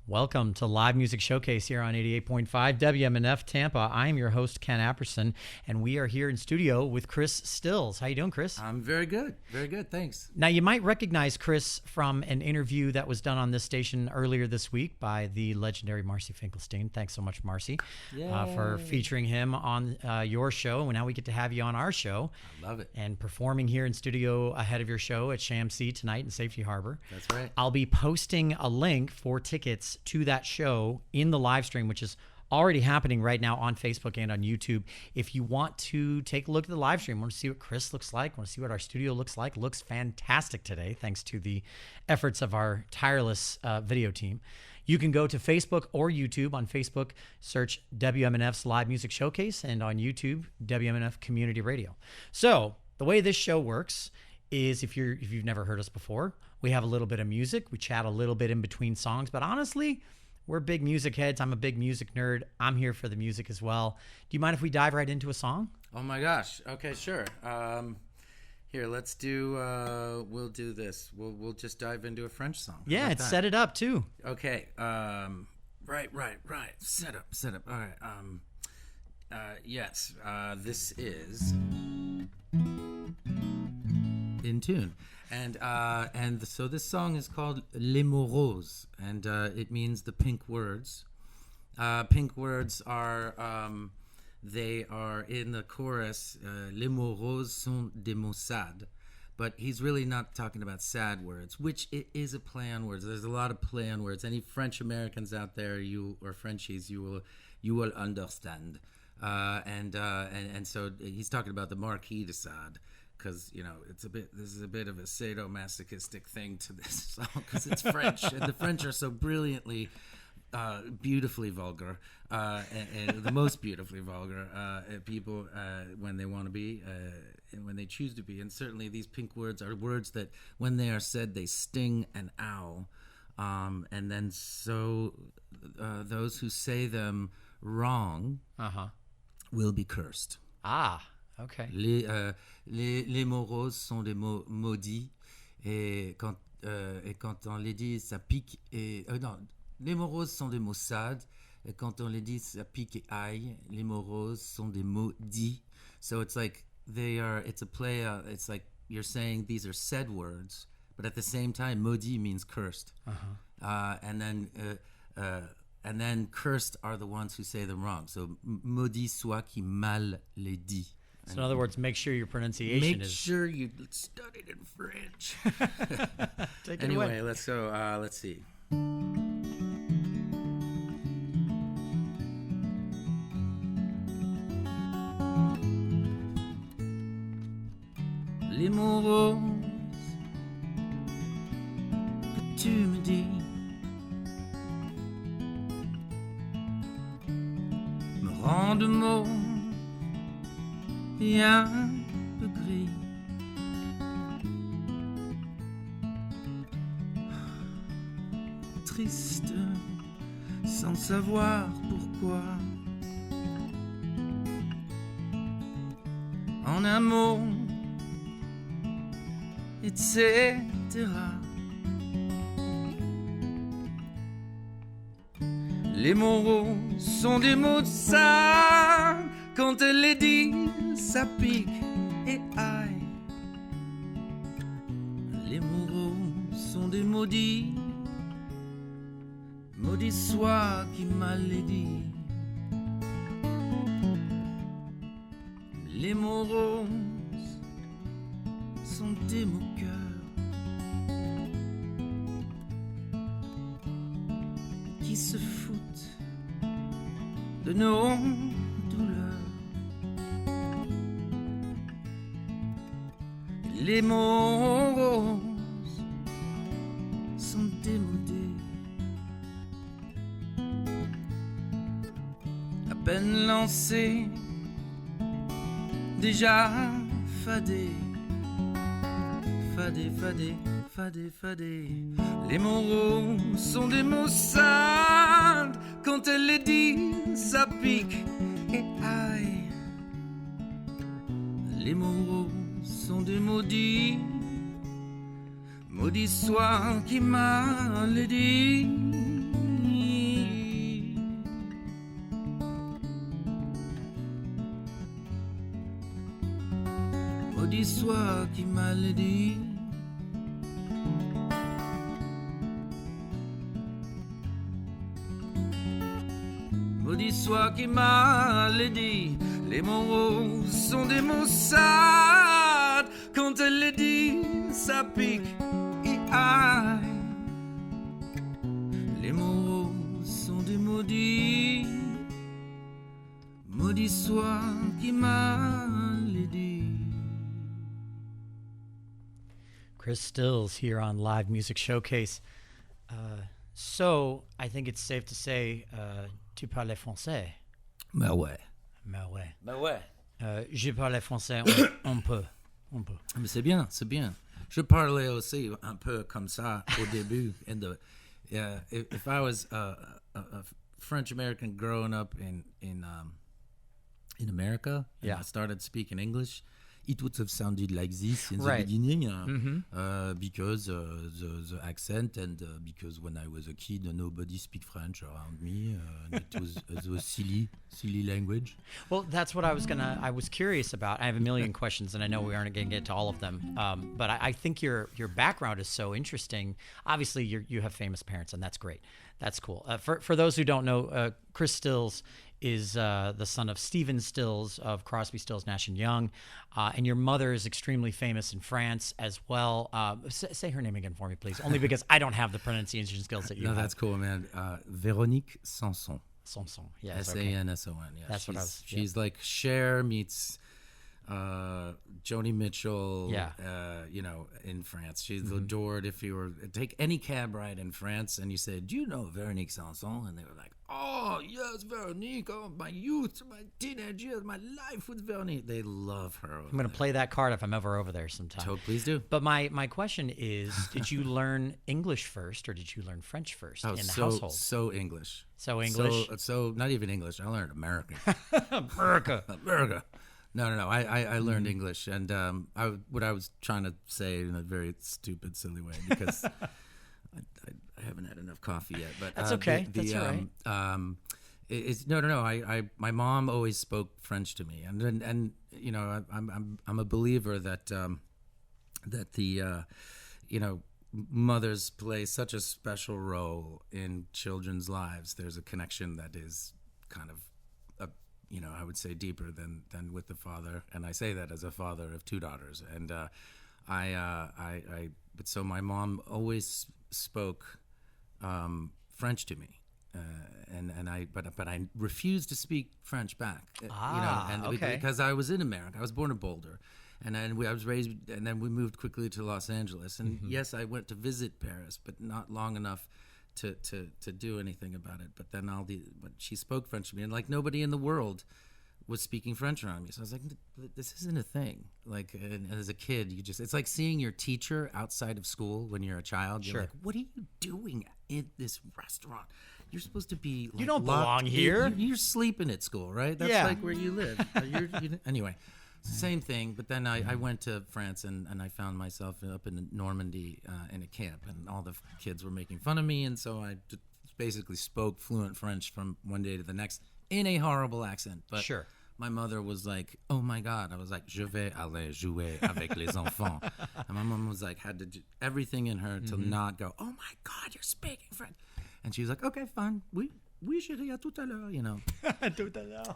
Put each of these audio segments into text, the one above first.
Welcome to Live Music Showcase here on 88.5 WMNF Tampa. I am your host, Ken Apperson, and we are here in studio with Chris Stills. How you doing, Chris? I'm very good. Very good. Thanks. Now, you might recognize Chris from an interview that was done on this station earlier this week by the legendary Marcy Finkelstein. Thanks so much, Marcy, for featuring him on your show. And now we get to have you on our show. I love it. And performing here in studio ahead of your show at Shamsi tonight in Safety Harbor. That's right. I'll be posting a link for tickets to that show in the live stream, which is already happening right now on Facebook and on YouTube. If you want to take a look at the live stream, want to see what Chris looks like, want to see what our studio looks like, looks fantastic today, thanks to the efforts of our tireless video team. You can go to Facebook or YouTube. On Facebook, search WMNF's Live Music Showcase, and on YouTube, WMNF Community Radio. So the way this show works is if you've never heard us before, we have a little bit of music. We chat a little bit in between songs, but honestly, we're big music heads. I'm a big music nerd. I'm here for the music as well. Do you mind if we dive right into a song? Oh my gosh. Okay, sure. Here, let's do. We'll do this. We'll just dive into a French song. Yeah, it's set it up too. Okay. Right. Set up. All right. Yes. This is in tune. And so this song is called Les mots roses, and it means the pink words. Pink words are, they are in the chorus, Les mots roses sont des mots sad. But he's really not talking about sad words, which it is a play on words. There's a lot of play on words. Any French Americans out there, or Frenchies, you will understand. And so he's talking about the Marquis de Sade. Because this is a bit of a sadomasochistic thing to this song because it's French and the French are so brilliantly, beautifully vulgar, and the most beautifully vulgar people when they want to be and when they choose to be. And certainly these pink words are words that when they are said they sting an owl, and then so those who say them wrong will be cursed. Okay. Les mots roses sont des mots maudits et quand on les dit ça pique et non, les mots roses sont des mots sad et quand on les dit ça pique et aille, les mots roses sont des mots dits. So it's like it's a play, it's like you're saying these are said words, but at the same time maudit means cursed. And then cursed are the ones who say them wrong. So maudit soit qui mal les dit. So in other words, make sure your pronunciation Make sure you studied in French. Take it anyway, away. Let's go. Let's see. Les mots roses que tu me dis me rendent mauve et un peu gris. Triste, sans savoir pourquoi. En un mot, etc. Les mots roses sont des mots de ça. Quand elle les dit, ça pique et aille. Les mots roses sont des maudits. Maudit soit qui mal les dit. Les mots roses sont des mots cœur qui se foutent de nos douleurs. Les mots roses sont démodés. À peine lancés, déjà fadés. Fadés, fadés, fadés, fadés. Les mots roses sont des mots sales. Quand elle les dit, ça pique et aille. Les mots roses sont des maudits. Maudit soit qui m'a le dit. maudit soit qui m'a le dit. Maudit soit qui m'a le dit. Les mots roses sont des mots sales. Quand elle les dit, ça pique et aïe. Les mots roses sont des maudits. Maudit soit qui m'a le dit. Chris Stills here on Live Music Showcase. So I think it's safe to say, tu parles français. Ben ouais. Ben ouais. Ben ouais. Je parle français on peut. Mais c'est bien, c'est bien. Je parlais aussi un peu comme ça au début. If I was a French American growing up in America, and I started speaking English, it would have sounded like this in the beginning, because the accent and because when I was a kid, nobody speak French around me. It was silly language. Well, that's what I was curious about. I have a million questions, and I know we aren't going to get to all of them. But I think your background is so interesting. Obviously, you have famous parents, and that's great. That's cool. For those who don't know, Chris Stills is the son of Stephen Stills of Crosby, Stills, Nash & Young. And your mother is extremely famous in France as well. Say her name again for me, please. Only because I don't have the pronunciation skills that you have. No, that's cool, man. Veronique Sanson. Sanson, yes. Sanson, yeah. That's what I was... She's like Cher meets Joni Mitchell, in France. She's adored. If you were take any cab ride in France and you said, "Do you know Veronique Sanson?" and they were like, "Oh yes, Veronique. Oh, my youth, my teenage years, my life with Veronique." They love her. I'm going to play that card if I'm ever over there sometime. So please do. But my question is, did you learn English first or did you learn French first in the household? So English. So English? So not even English. I learned American. America. No. I learned English, and what I was trying to say in a very stupid, silly way because I haven't had enough coffee yet. But that's okay. That's all right. It's no. My mom always spoke French to me, and you know I'm a believer that the mothers play such a special role in children's lives. There's a connection that is kind of I would say deeper than with the father, and I say that as a father of two daughters. And but so my mom always spoke French to me, but I refused to speak French back. Because I was in America. I was born in Boulder, and then I was raised, and then we moved quickly to Los Angeles. And yes, I went to visit Paris, but not long enough to do anything about it. But then but she spoke French to me, and like nobody in the world was speaking French around me. So I was like, this isn't a thing. Like, and as a kid, it's like seeing your teacher outside of school when you're a child. You're like, what are you doing in this restaurant? You're supposed to be like, you don't belong here. You're sleeping at school, right? That's like where you live. Anyway. Same thing, but then I went to France and I found myself up in Normandy in a camp, and all the kids were making fun of me, and so I basically spoke fluent French from one day to the next in a horrible accent. But my mother was like, "Oh my God!" I was like, "Je vais aller jouer avec les enfants," and my mom was like, had to do everything in her to not go, "Oh my God, you're speaking French," and she was like, "Okay, fine, we should à tout à l'heure, Tout à l'heure.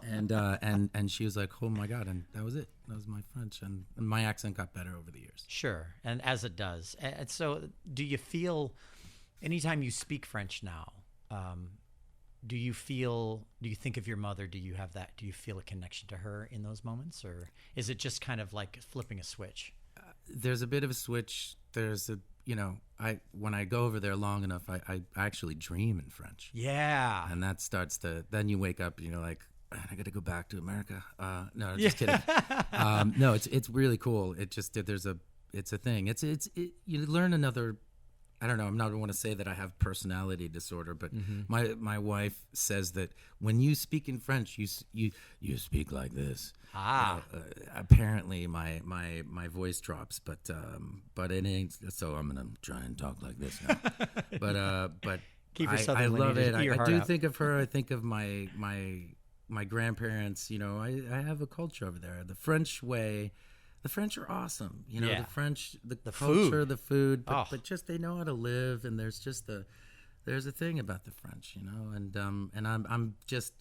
And she was like, "Oh my God," and that was it. That was my French, and my accent got better over the years. Sure, and as it does. And so, do you feel, anytime you speak French now, do you think of your mother? Do you feel a connection to her in those moments, or is it just kind of like flipping a switch? There's a bit of a switch. There's a when I go over there long enough, I actually dream in French. Yeah. And that starts then you wake up and you're like, I got to go back to America. No, just kidding. No, it's really cool. It just, it's a thing. You learn another, I don't know, I'm not want to say that I have personality disorder, but my wife says that when you speak in French, you speak like this. Apparently my voice drops, but it ain't. So I'm gonna try and talk like this now. But keep your I love it. I do out. think of her. I think of my grandparents. I have a culture over there. The French way the French are awesome. You know, Yeah. the French, the food. culture, the food, Oh. but just they know how to live, and there's a thing about the French, you know, and I'm just,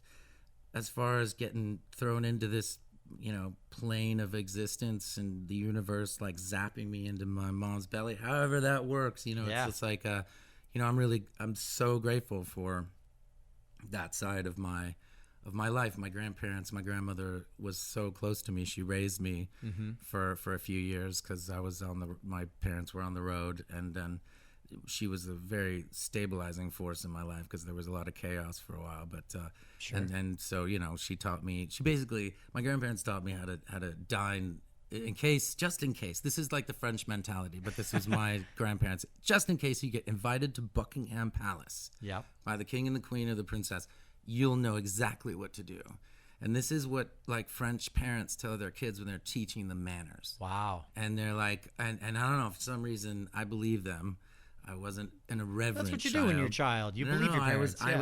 as far as getting thrown into this, you know, plane of existence and the universe like zapping me into my mom's belly, however that works, you know, Yeah. it's just like, you know, I'm so grateful for that side of my life. My grandparents, my grandmother was so close to me. She raised me for a few years because my parents were on the road, and then she was a very stabilizing force in my life because there was a lot of chaos for a while. But Sure. and so, you know, she taught me. My grandparents taught me how to dine just in case. This is like the French mentality, but this was my grandparents. Just in case you get invited to Buckingham Palace Yep. by the king and the queen or the princess, you'll know exactly what to do. And this is what like French parents tell their kids when they're teaching them manners. Wow. And they're like, and I don't know, for some reason I believe them. I wasn't an irreverent That's what you child. do when you're a child. You believe your parents. I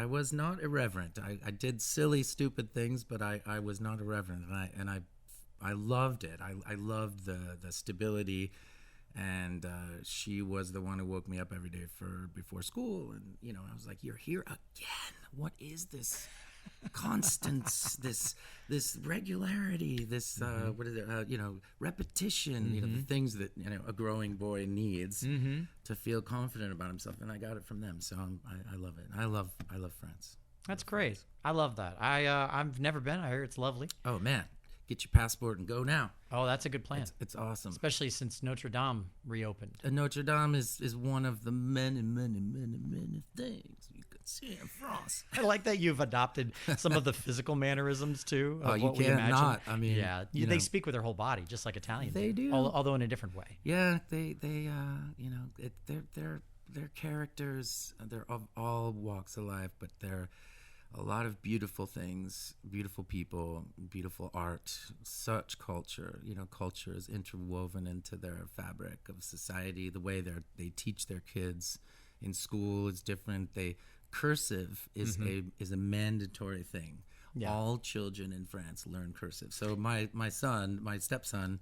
was not irreverent. I did silly, stupid things, but I was not irreverent, and I loved it. I loved the stability, and she was the one who woke me up every day before school, and you know, I was like, "You're here again. What is this constance? this regularity? This what is it? You know, repetition. You know, the things that, you know, a growing boy needs to feel confident about himself." And I got it from them, so I love it. I love France. That's great. I love that. I've never been. I hear it's lovely. Oh man, get your passport and go now. Oh, that's a good plan. It's awesome. Especially since Notre Dame reopened. And Notre Dame is one of the many things you can see in France. I like that you've adopted some of the physical mannerisms too. Of Oh, you what we can't imagine. not. I mean, yeah, you they know. speak with their whole body, just like Italians. They do. although in a different way. Yeah, they you know, they're characters. They're of all walks of life, but they're a lot of beautiful things, beautiful people, beautiful art, such culture. You know, culture is interwoven into their fabric of society. The way they teach their kids in school is different. Cursive is a mandatory thing. Yeah. All children in France learn cursive. So my stepson,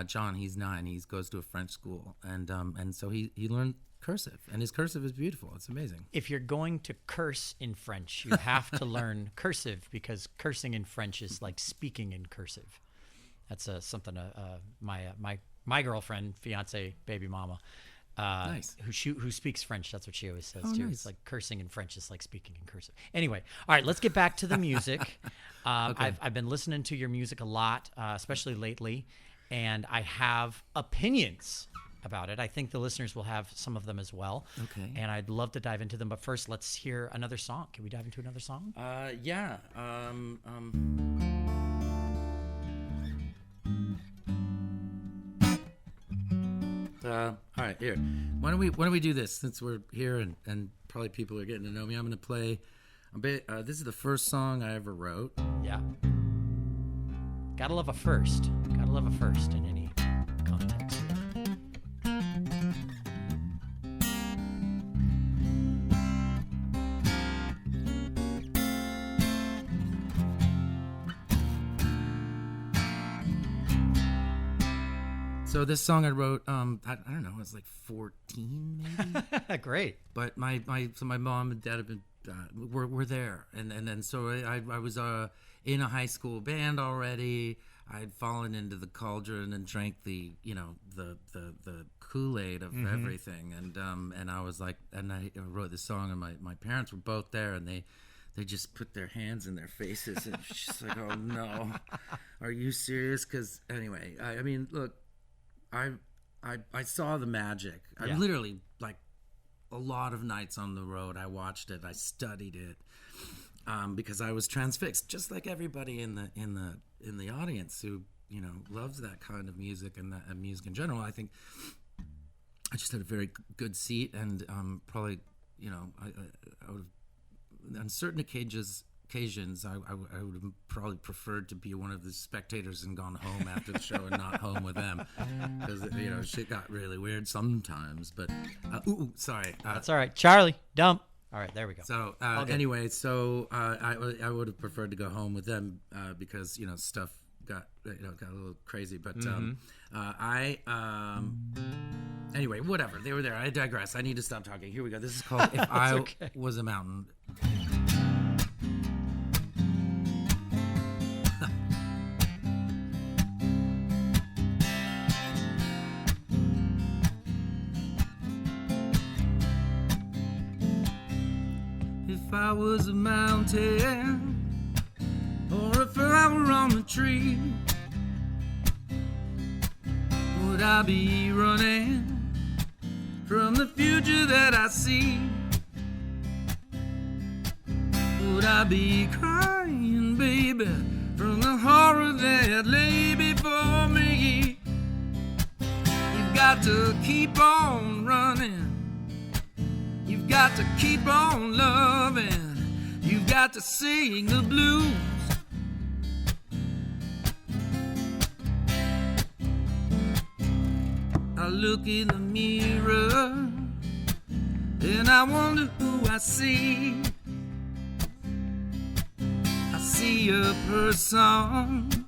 John, he's 9. He goes to a French school, and so he learned cursive, and his cursive is beautiful. It's amazing. If you're going to curse in French, you have to learn cursive, because cursing in French is like speaking in cursive. That's something my girlfriend, fiance, baby mama, Nice. who speaks French. That's what she always says Oh, too. nice. It's like cursing in French is like speaking in cursive. Anyway, all right, let's get back to the music. Okay. I've been listening to your music a lot, especially lately, and I have opinions about it. I think the listeners will have some of them as well. Okay. And I'd love to dive into them, but first, let's hear another song. Can we dive into another song? Yeah. All right, here. Why don't we do this, since we're here and probably people are getting to know me? I'm going to play a bit. This is the first song I ever wrote. Yeah. Gotta love a first. Gotta love a first in any context here. So this song I wrote, I don't know, I was like 14 maybe. Great. But my mom and dad have been were there, and then so I was in a high school band already. I had fallen into the cauldron and drank the Kool-Aid of everything, and I was like, and I wrote this song, and my parents were both there, and they just put their hands in their faces, and it's just like, oh no, are you serious? Because anyway, I mean, look, I saw the magic. I Yeah. literally, like, a lot of nights on the road, I watched it, I studied it, because I was transfixed, just like everybody in the audience who, you know, loves that kind of music and that music in general. I think I just had a very good seat, and probably, you know, I would have, on certain occasions, I would have probably preferred to be one of the spectators and gone home after the show and not home with them, because, you know, shit got really weird sometimes. But sorry, That's all right. Charlie, dump. All right, there we go. so good. anyway, so I would have preferred to go home with them, because, you know, stuff got got a little crazy. But anyway, whatever. They were there. I digress. I need to stop talking. Here we go. This is called "If I Was a Mountain." If I was a mountain, or if I were on a tree, would I be running from the future that I see? Would I be crying, baby, from the horror that lay before me? You've got to keep on running. You've got to keep on loving. You've got to sing the blues. I look in the mirror and I wonder who I see. I see a person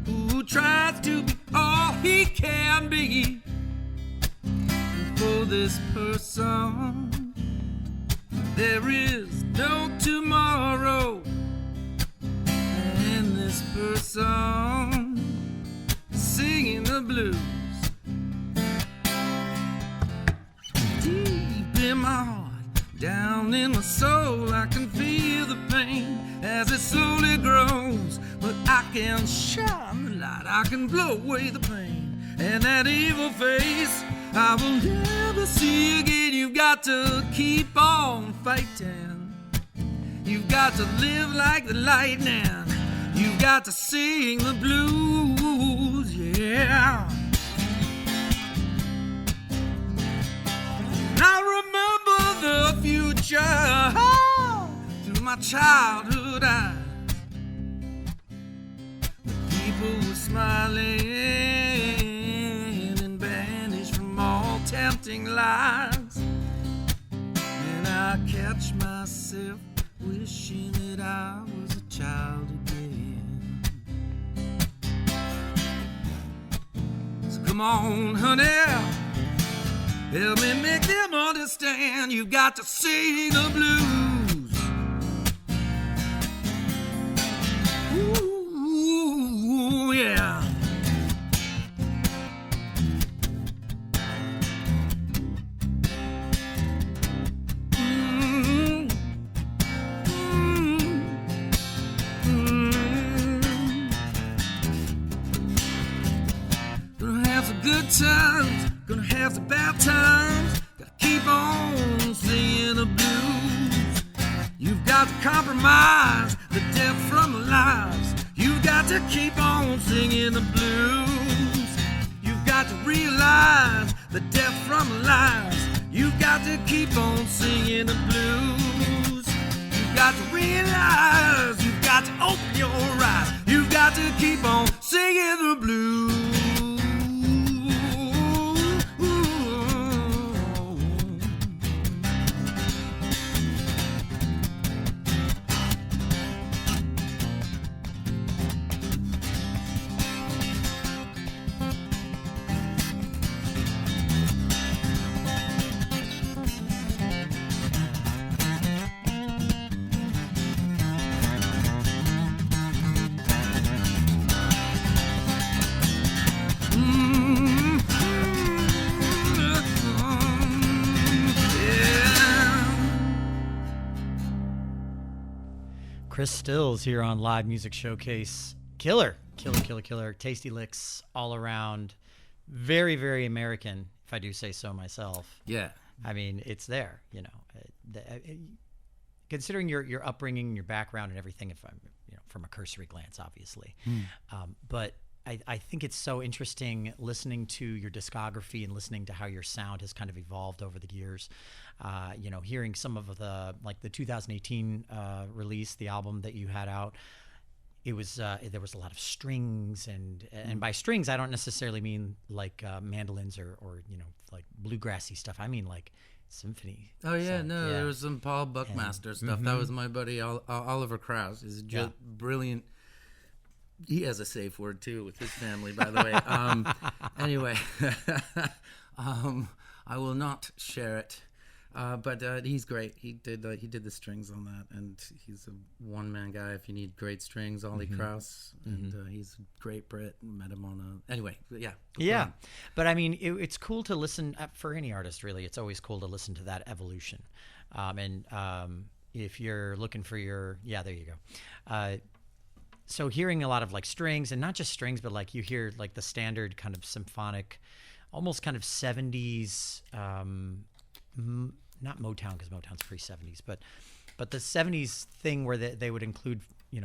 who tries to be all he can be. And for this person, there is no tomorrow. And this person singing the blues. Deep in my heart, down in my soul, I can feel the pain as it slowly grows. But I can shine the light, I can blow away the pain. And that evil face I will never see again. You've got to keep on fighting. You've got to live like the lightning. You've got to sing the blues, yeah. I remember the future through my childhood eyes. The people were smiling and banished from all tempting lies. And I catch myself wishing that I was a child again. So come on, honey, help me make them understand. You got to sing the blues. Ooh, yeah. Gonna have some good times, gonna have some bad times. Gotta keep on singing the blues. You've got to compromise the death from the lives. You've got to keep on singing the blues. You've got to realize the death from the lives. You've got to keep on singing the blues. You've got to realize, you've got to open your eyes. You've got to keep on singing the blues. Chris Stills here on Live Music Showcase. Killer. Tasty licks all around. Very, very American, if I do say so myself. Yeah. I mean, it's there, you know. Considering your upbringing, your background and everything, if I'm, you know, from a cursory glance, obviously. But I think it's so interesting listening to your discography and listening to how your sound has kind of evolved over the years. You know, hearing some of the 2018 release, the album that you had out, it was there was a lot of strings and by strings I don't necessarily mean like mandolins or you know, like bluegrassy stuff. I mean like symphony. Oh yeah, there was some Paul Buckmaster stuff. That was my buddy Oliver Krause. He's a brilliant He has a safe word too with his family, by the way. Anyway, I will not share it. But he's great. He did the strings on that, and he's a one-man guy. If you need great strings, Ollie Krauss, and he's a great Brit. Met him on a anyway. Yeah. But I mean, it's cool to listen for any artist. Really, it's always cool to listen to that evolution. If you're looking for there you go. So hearing a lot of like strings, and not just strings, but like you hear like the standard kind of symphonic, almost kind of 70s. Not Motown, because Motown's pre-70s, but the 70s thing where they would include,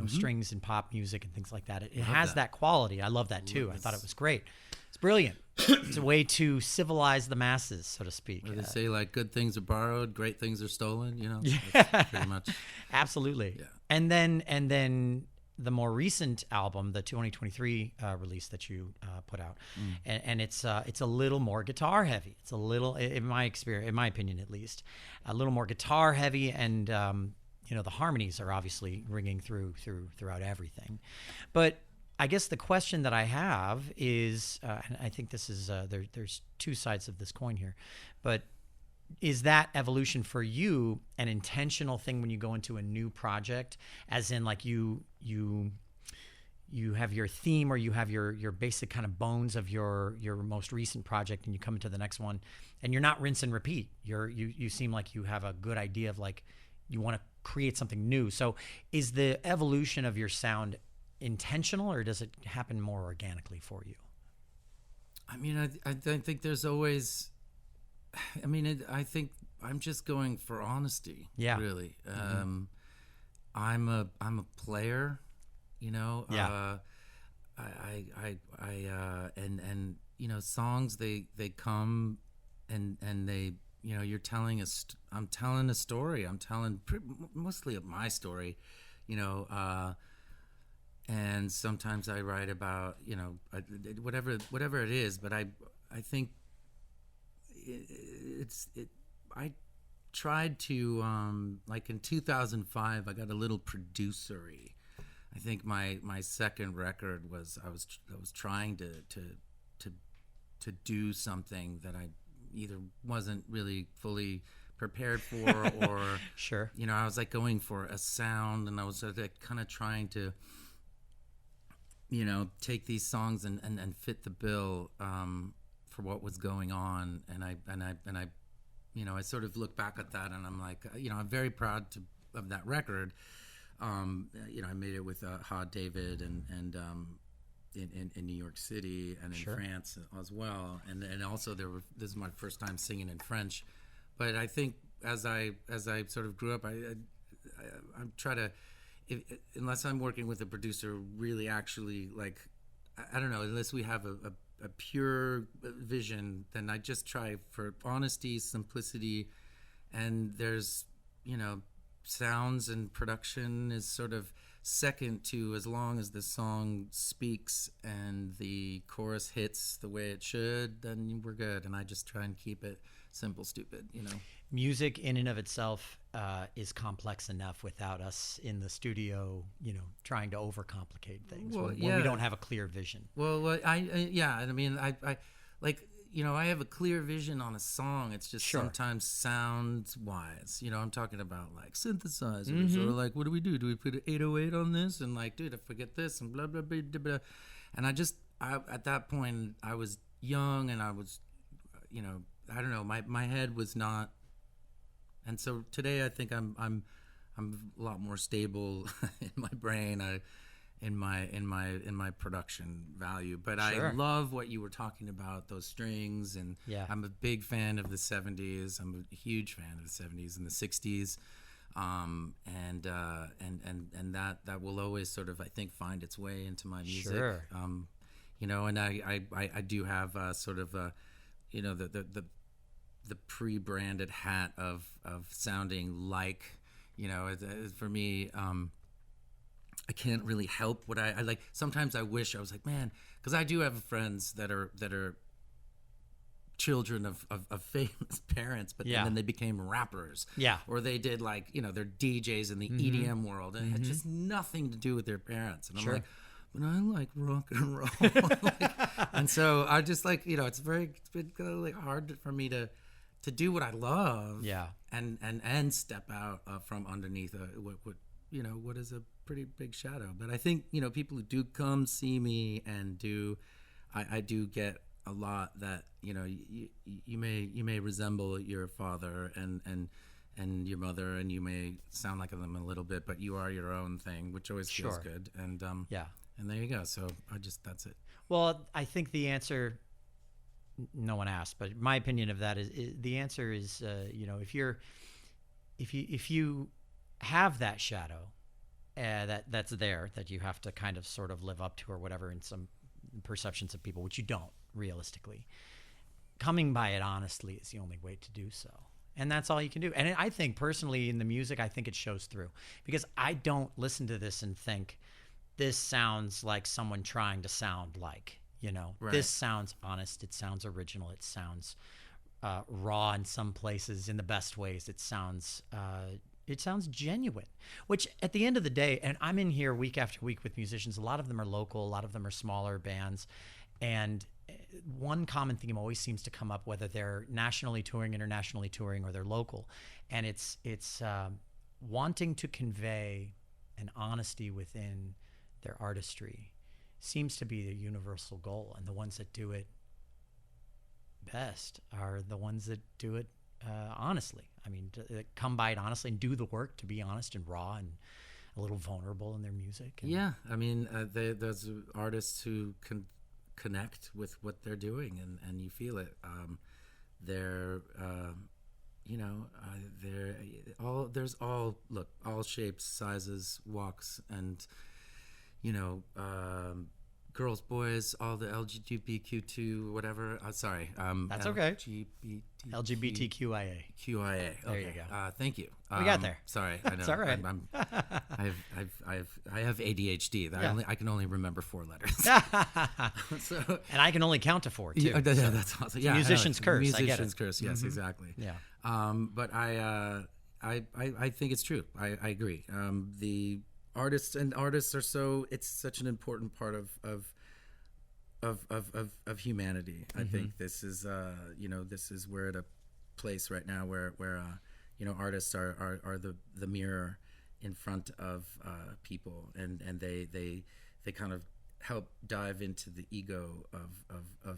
strings and pop music and things like that. It has that quality. I love that too. I thought it was great. It's brilliant. It's a way to civilize the masses, so to speak. They say like good things are borrowed, great things are stolen. Yeah. That's pretty much. Absolutely. Yeah. And then the more recent album, the 2023 release that you put out, and it's a little more guitar heavy. It's a little, in my opinion at least, a little more guitar heavy, and the harmonies are obviously ringing throughout everything. But I guess the question that I have is, and I think this is there's two sides of this coin here, but is that evolution for you an intentional thing when you go into a new project, as in like you have your theme, or you have your basic kind of bones of your most recent project, and you come into the next one and you're not rinse and repeat. You seem like you have a good idea of like you want to create something new. So is the evolution of your sound intentional, or does it happen more organically for you? I mean, I think there's always, I think I'm just going for honesty. Yeah. Really. I'm a player, Yeah. Songs they come and they, you're telling I'm telling a story. I'm telling mostly of my story, and sometimes I write about, whatever it is, but I think I tried to like in 2005 I got a little producery. I think my second record was I was trying to do something that I either wasn't really fully prepared for, or Sure. I was like going for a sound, and I was like kind of trying to take these songs and fit the bill for what was going on, and I sort of look back at that, and I'm like, I'm very proud of that record. I made it with Hod David and in New York City and in Sure. France as well, and also this is my first time singing in French. But I think as I sort of grew up, I try to, unless I'm working with a producer, really actually like, I don't know, unless we have a pure vision, then I just try for honesty, simplicity, and there's, sounds and production is sort of second to, as long as the song speaks and the chorus hits the way it should, then we're good. And I just try and keep it simple, stupid, Music in and of itself is complex enough without us in the studio, trying to overcomplicate things when we don't have a clear vision. Well, I I have a clear vision on a song. It's just Sure. sometimes sound-wise. I'm talking about like synthesizers, or like, what do we do? Do we put an 808 on this? And like, dude, I forget this, and blah, blah, blah, blah, blah. And at that point, I was young, and I was, I don't know, my head was not. And so today I think I'm a lot more stable in my brain. In my production value, but Sure. I love what you were talking about, those strings, and Yeah. I'm a big fan of the 70s. I'm a huge fan of the 70s and the 60s, and that will always sort of, I think, find its way into my music. Sure. And I do have sort of the pre-branded hat of sounding like, for me. I can't really help what I like. Sometimes I wish I was like, man, because I do have friends that are children of famous parents, but Yeah. then they became rappers. Yeah. Or they did like, they're DJs in the EDM world, and it had just nothing to do with their parents. And I'm Sure. like, but I like rock and roll. Like, and so I just like, it's been kind of like hard for me to do what I love. Yeah. And step out from underneath what is a pretty big shadow. But I think, people who do come see me and I do get a lot that, you may resemble your father and your mother, and you may sound like them a little bit, but you are your own thing, which always feels good. And and there you go. So that's it. Well, I think the answer, no one asked, but my opinion of that is the answer is, if you have that shadow that's there, that you have to kind of sort of live up to or whatever in some perceptions of people, which you don't realistically, coming by it honestly is the only way to do so. And that's all you can do. And I think personally in the music, I think it shows through, because I don't listen to this and think this sounds like someone trying to sound like, Right. This sounds honest. It sounds original. It sounds raw in some places in the best ways. It sounds genuine, which at the end of the day, and I'm in here week after week with musicians, a lot of them are local, a lot of them are smaller bands. And one common theme always seems to come up, whether they're nationally touring, internationally touring, or they're local. And it's wanting to convey an honesty within their artistry seems to be the universal goal. And the ones that do it best are the ones that do it honestly. I mean, come by it honestly and do the work to be honest and raw and a little vulnerable in their music. And yeah, I mean, there's artists who can connect with what they're doing, and you feel it. They're there's all shapes, sizes, walks, and girls, boys, all the LGBTQ2 whatever. Sorry, that's okay. LGBTQIA. There Okay. you go. Thank you. We got there. Sorry, I know. It's all right. I have ADHD. I can only remember 4 letters. So, and I can only count to 4 too. Yeah, that's awesome. Yeah, musician's curse. Musician's I get it. curse. Yes, exactly. Yeah. But I think it's true. I agree. The artists are it's such an important part of humanity. I think this is we're at a place right now where artists are the mirror in front of people, and they kind of help dive into the ego of a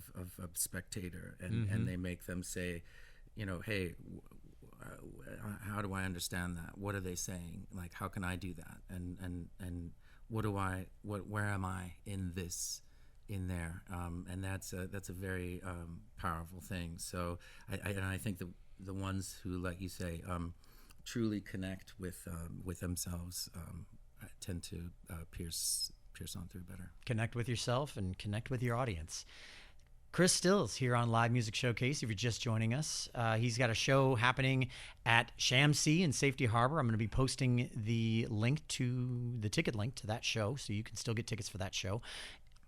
spectator, and they make them say, hey, how do I understand that? What are they saying? Like, how can I do that? And where am I in this, in there? And that's a very powerful thing. So I think the ones who, like you say, truly connect with themselves tend to pierce on through better. Connect with yourself and connect with your audience. Chris Stills here on Live Music Showcase. If you're just joining us, he's got a show happening at Shamsi in Safety Harbor. I'm going to be posting the ticket link to that show, so you can still get tickets for that show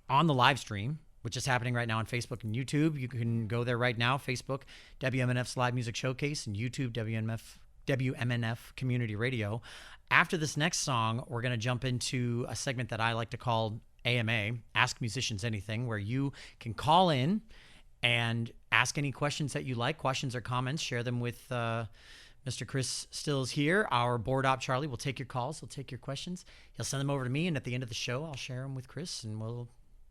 on the live stream, which is happening right now on Facebook and YouTube. You can go there right now. Facebook, WMNF's Live Music Showcase, and YouTube, WMNF Community Radio. After this next song, we're going to jump into a segment that I like to call AMA, Ask Musicians Anything, where you can call in and ask any questions that you like, questions or comments, share them with Mr. Chris Stills here. Our board op, Charlie, will take your calls. He'll take your questions. He'll send them over to me, and at the end of the show, I'll share them with Chris, and we'll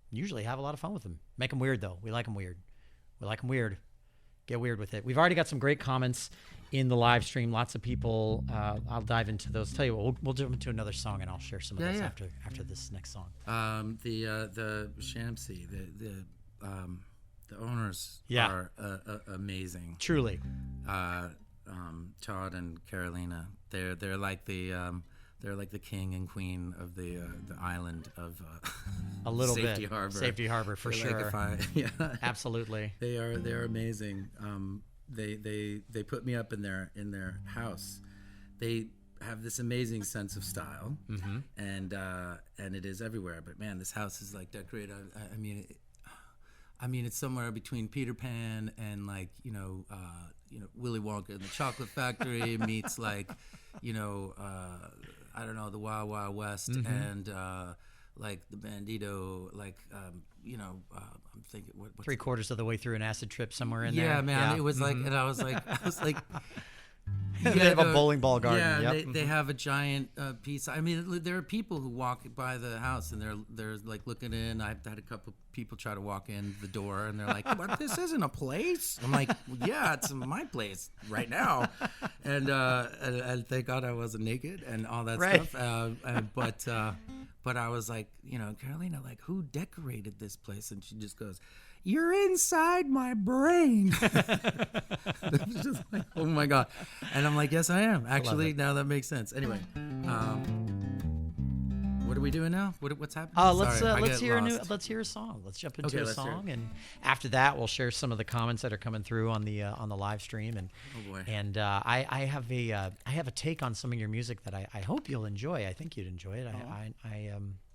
usually have a lot of fun with them. Make them weird, though. We like them weird. We like them weird. Get weird with it. We've already got some great comments in the live stream. Lots of people. I'll dive into those. Tell you what, we'll jump into another song, and I'll share some of those after this next song. The Shamsi, the owners are amazing. Truly. Todd and Carolina, they're like the king and queen of the island of a little Safety bit. Harbor. Safety Harbor for sure. Absolutely. They're amazing. They put me up in their house. They have this amazing sense of style, and it is everywhere. But man, this house is like decorated. I mean, it's somewhere between Peter Pan and Willy Wonka and the Chocolate Factory meets I don't know, the Wild Wild West and like the Bandito, like I'm thinking what's 3/4 of the way through an acid trip somewhere in there. yeah, man, it was like, and I was like, They have a bowling ball garden. Yeah, Yep. they have a giant piece. I mean, there are people who walk by the house and they're like looking in. I've had a couple people try to walk in the door and they're like, "What? This isn't a place." I'm like, "Yeah, it's my place right now." And thank God I wasn't naked and all that Right. stuff. But I was like, Carolina, like, who decorated this place? And she just goes, "You're inside my brain." It was just like, oh my God. And I'm like, yes, I am. Actually, now that makes sense. Anyway, what are we doing now? What's happening? Sorry, I let's get hear lost. let's hear a song. Let's jump into Okay, a let's hear song, it. and after that, we'll share some of the comments that are coming through on the live stream. And Oh, boy. and I have a take on some of your music that I hope you'll enjoy. I think you'd enjoy it.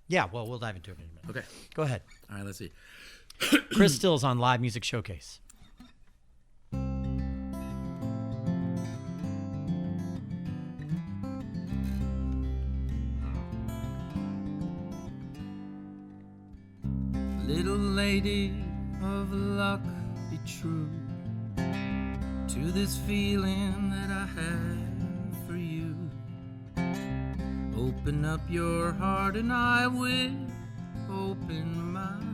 Yeah. Well, we'll dive into it in a minute. Okay. Go ahead. All right, let's see. Chris Stills on Live Music Showcase. Little lady of luck, be true to this feeling that I have for you. Open up your heart and I will open mine.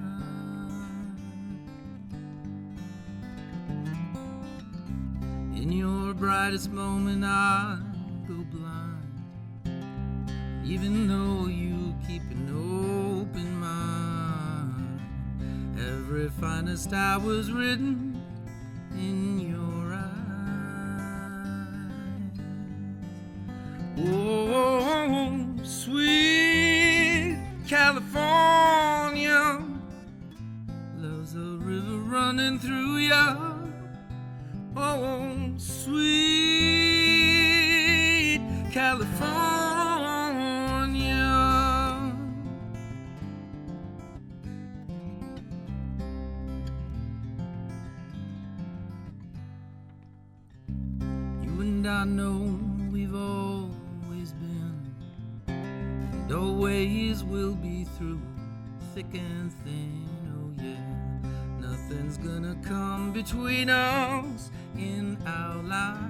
In your brightest moment I go blind, even though you keep an open mind. Every finest hour was written in your eyes. Oh, sweet California, love's a river running through ya. Oh, sweet California. You and I know we've always been, and always will be through thick and thin. Oh yeah, nothing's gonna come between us in our lives.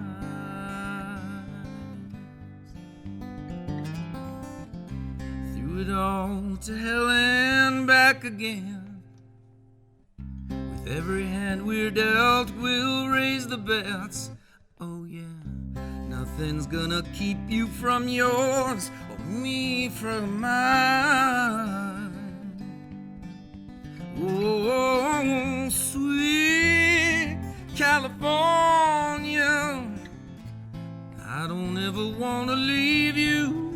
Through it all, to hell and back again. With every hand we're dealt, we'll raise the bets. Oh yeah, nothing's gonna keep you from yours or me from mine. Oh, sweet California, I don't ever want to leave you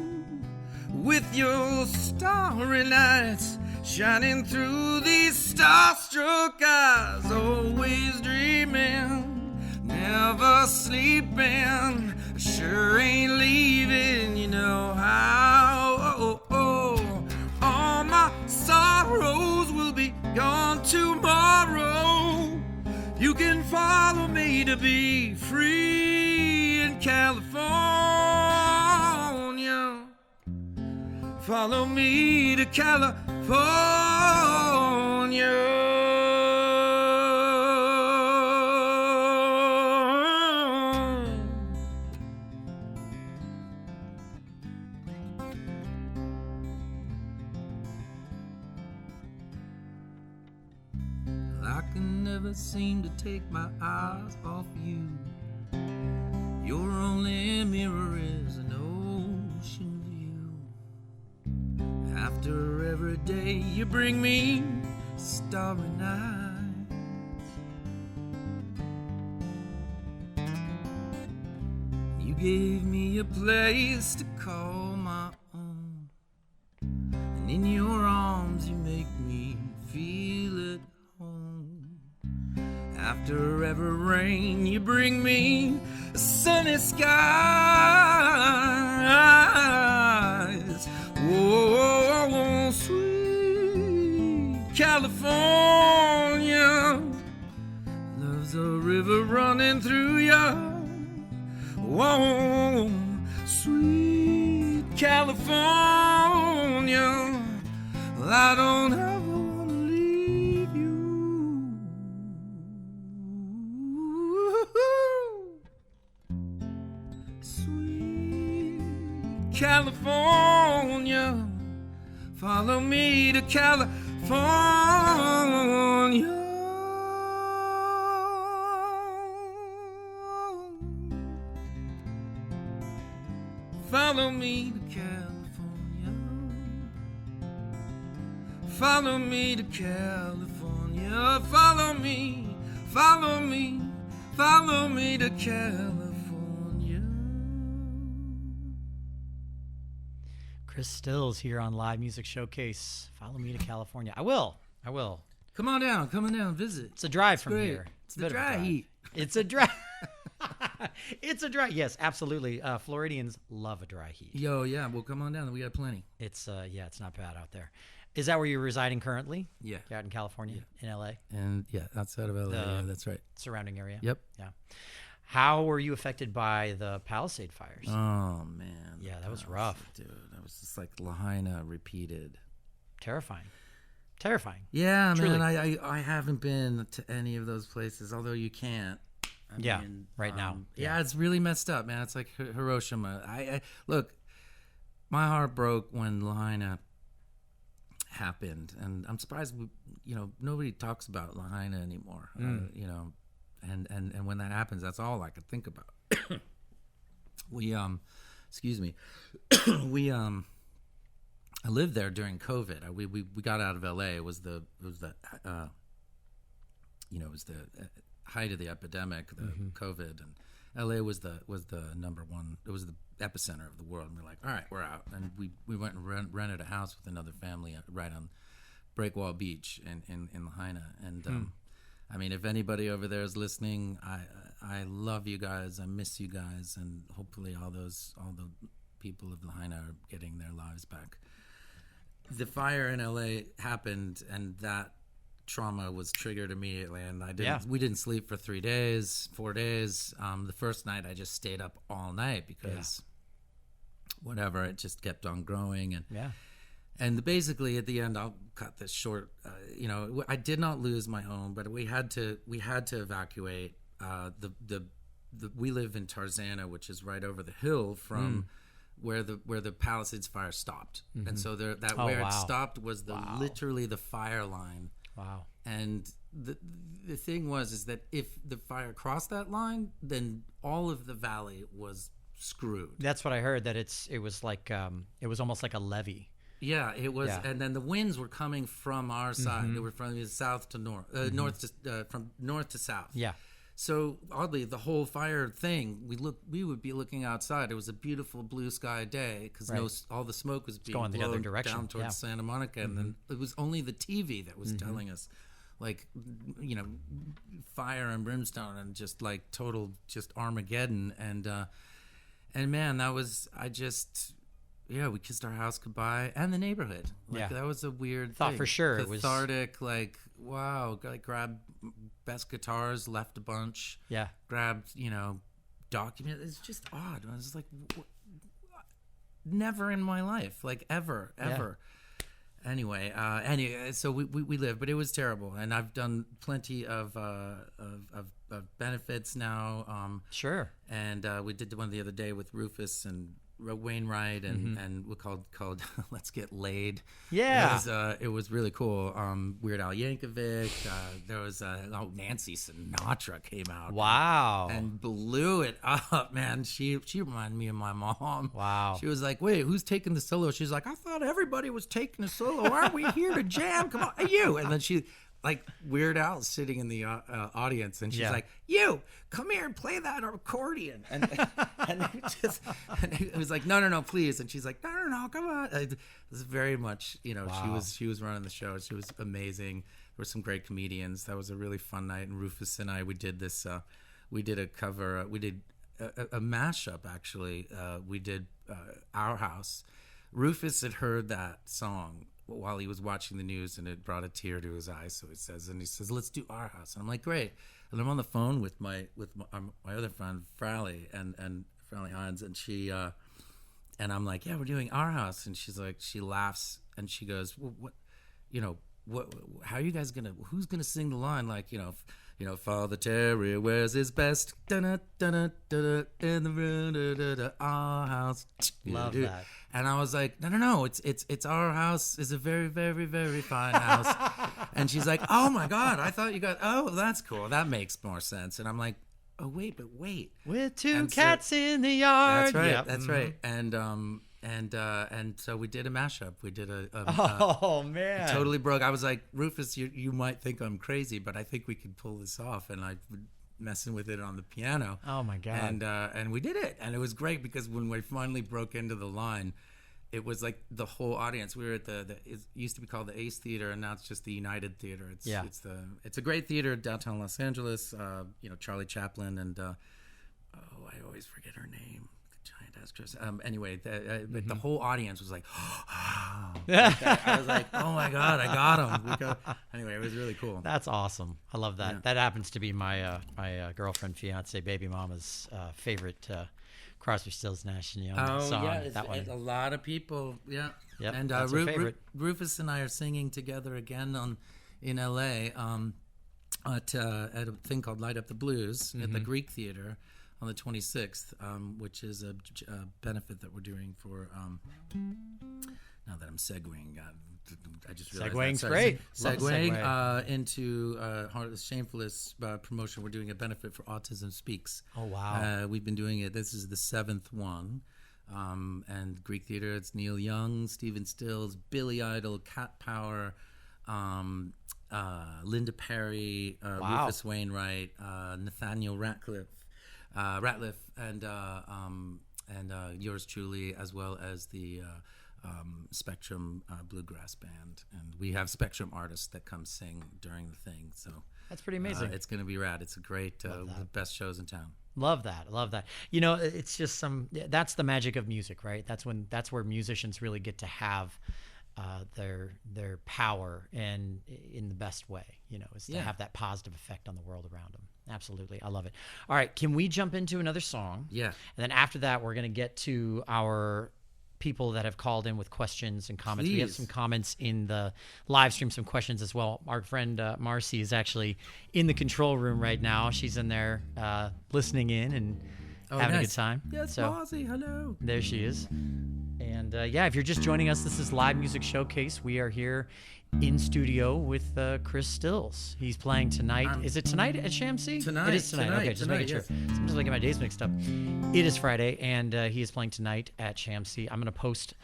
with your starry lights shining through these starstruck eyes. Always dreaming, never sleeping, sure ain't leaving, you know how. All my sorrows will be gone tomorrow. You can follow me to be free in California. Follow me to California. I can never seem to take my eyes off you. Your only mirror is an ocean view. After every day you bring me starry nights. You gave me a place to call my own, and in your arms you make me feel at home. After every rain you bring me sunny skies. Oh, sweet California, love's a river running through ya. Whoa, sweet California, Well, I don't ever want to leave you. Sweet California, follow me to California. Follow me to California. Follow me to California. Follow me, follow me, follow me to California. Chris Stills here on Live Music Showcase. Follow me to California. I will. Come on down, visit. It's a drive from great. here. It's the dry heat. It's a drive. It's a dry. Yes, absolutely. Floridians love a dry heat. Yo, yeah, well, come on down. We got plenty. It's it's not bad out there. Is that where you're residing currently? Yeah. You're out in California, in LA? And yeah, outside of LA. Yeah, that's right. Surrounding area? Yep. Yeah. How were you affected by the Palisade fires? Oh, man. Yeah, that was rough. Dude, that was just like Lahaina repeated. Terrifying. Yeah, Truly. man, I haven't been to any of those places, although you can't. I mean, right now. Yeah, it's really messed up, man. It's like Hiroshima. I look, my heart broke when Lahaina happened, and I'm surprised nobody talks about Lahaina anymore. And when that happens, that's all I could think about. I lived there during COVID. We got out of LA. It was the height of the epidemic, the COVID, and LA was the number one. It was the epicenter of the world. And we're like, all right, we're out, and we went and rented a house with another family right on Breakwall Beach in Lahaina. And I mean, if anybody over there is listening, I love you guys. I miss you guys, and hopefully all the people of Lahaina are getting their lives back. The fire in LA happened, and that trauma was triggered immediately, and we didn't sleep for 4 days. The first night I just stayed up all night because whatever, it just kept on growing. And basically at the end, I'll cut this short, I did not lose my home, but we had to evacuate. We live in Tarzana, which is right over the hill from where the Palisades fire stopped. And so it stopped was literally the fire line. Wow. And the thing is that if the fire crossed that line, then all of the valley was screwed. That's what I heard, that it was like it was almost like a levee. Yeah, it was. Yeah. And then the winds were coming from our side. They were from south to north, from north to south. Yeah. So oddly, the whole fire thing, we would be looking outside. It was a beautiful blue sky day because all the smoke was being going the other direction down towards Santa Monica, and then it was only the TV that was telling us, like, fire and brimstone and just like total just Armageddon. And man, that was we kissed our house goodbye and the neighborhood. Like, that was a weird thought thing. For sure. Cathartic, it was like, wow, like grabbed best guitars, left a bunch. Yeah. Grabbed, document. It's just odd. I was like, never in my life, like ever. Anyway, so we lived, but it was terrible. And I've done plenty of benefits now. Sure. And we did one the other day with Rufus and Wainwright and we called Let's Get Laid. Yeah, it was really cool. Weird Al Yankovic. There was Nancy Sinatra came out. Wow, and blew it up, man. She reminded me of my mom. Wow. She was like, "Wait, who's taking the solo?" She's like, "I thought everybody was taking the solo. Aren't we here to jam? Come on, you!" And then she. Like Weird Al sitting in the audience, and she's like, "You come here and play that accordion." And it was like, "No, please." And she's like, "No, come on." It was very much, wow. She was running the show. She was amazing. There were some great comedians. That was a really fun night. And Rufus and I, we did this. We did a cover. We did a mashup. Actually, we did Our House. Rufus had heard that song while he was watching the news, and it brought a tear to his eye. So he says, "Let's do Our House." And I'm like, "Great." And I'm on the phone with my other friend Frally and Frally Hines, and she and I'm like, "Yeah, we're doing Our House." And she's like, she laughs and she goes, "Well, how are you guys who's gonna sing the line like, Father Terry wears his best, da-da, da-da, da-da, in the room, da-da, our house. Love that. And I was like, no, it's our house is a very, very, very fine house. And she's like, oh my God, I thought that's cool. That makes more sense. And I'm like, oh wait. With two cats in the yard. That's right. Yep. That's right. And so we did a mashup. We did man, totally broke. I was like, Rufus, you might think I'm crazy, but I think we could pull this off. And I messing with it on the piano. Oh my God. And we did it, and it was great because when we finally broke into the line, it was like the whole audience. We were at it used to be called the Ace Theater, and now it's just the United Theater. It's a great theater downtown Los Angeles. Charlie Chaplin and I always forget her name. Giant actress. Anyway, but the whole audience was like, oh. I was like, oh my God, I got him. Anyway, it was really cool. That's awesome. I love that. Yeah. That happens to be my girlfriend, fiance, baby mama's favorite Crosby, Stills, Nash and Young song. Yeah, that one. A lot of people. Yeah. Yep, and that's her favorite. Rufus and I are singing together again in LA at a thing called Light Up the Blues at the Greek Theater on the 26th, which is a benefit that we're doing for. Now that I'm segueing, I just realized Seguing's that. great. Segueing into the Shameless promotion. We're doing a benefit for Autism Speaks. Oh wow! We've been doing it. This is the 7th one. And Greek Theater, it's Neil Young, Stephen Stills, Billy Idol, Cat Power, Linda Perry, Rufus Wainwright, Nathaniel Ratcliffe, and yours truly, as well as the Spectrum Bluegrass Band. And we have Spectrum artists that come sing during the thing. So that's pretty amazing. It's going to be rad. It's a great, the best shows in town. Love that. It's just that's the magic of music, right? That's where musicians really get to have their power, and in the best way, is to have that positive effect on the world around them. Absolutely. I love it. All right. Can we jump into another song? Yeah. And then after that, we're going to get to our people that have called in with questions and comments. Please. We have some comments in the live stream, some questions as well. Our friend Marcy is actually in the control room right now. She's in there listening in and having a good time. Yes, Marcy, hello. There she is. And if you're just joining us, this is Live Music Showcase. We are here in studio with Chris Stills. He's playing tonight. Is it tonight at Shamsi? Tonight. It is tonight. Okay, just making sure. Yes. I'm just getting my days mixed up. It is Friday, and he is playing tonight at Shamsi. I'm going to post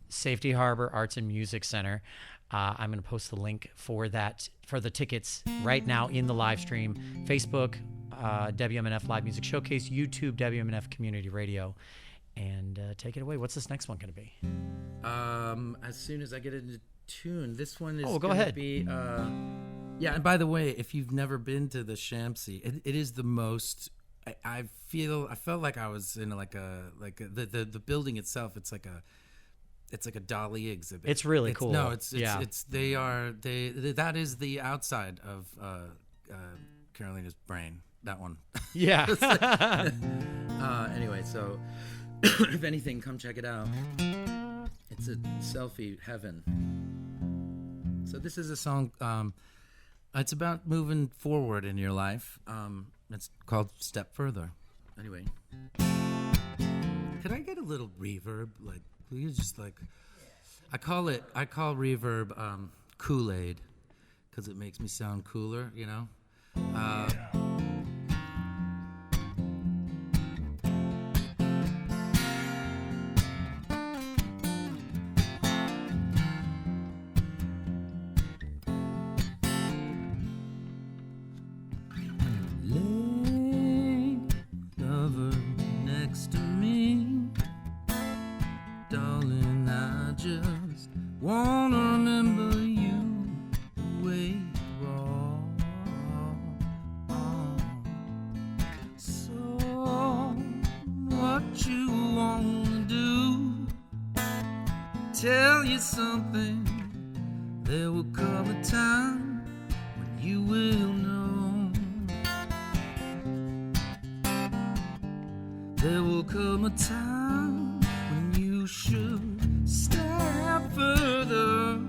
Safety Harbor Arts and Music Center. I'm going to post the link for the tickets right now in the live stream. Facebook, WMNF Live Music Showcase, YouTube, WMNF Community Radio. And take it away. What's this next one going to be? As soon as I get into tune, this one is go ahead. Be, and by the way, if you've never been to the Shamsi, it is the most. I felt like I was in the building itself. It's like a Dali exhibit. It's really cool. No, that is the outside of Carolina's brain. That one. Yeah. Anyway, so if anything, come check it out. It's a selfie heaven. So this is a song. It's about moving forward in your life. It's called "Step Further." Anyway, could I get a little reverb? Like, will you just like? I call reverb Kool-Aid because it makes me sound cooler. Tell you something, there will come a time when you will know. There will come a time when you should step further.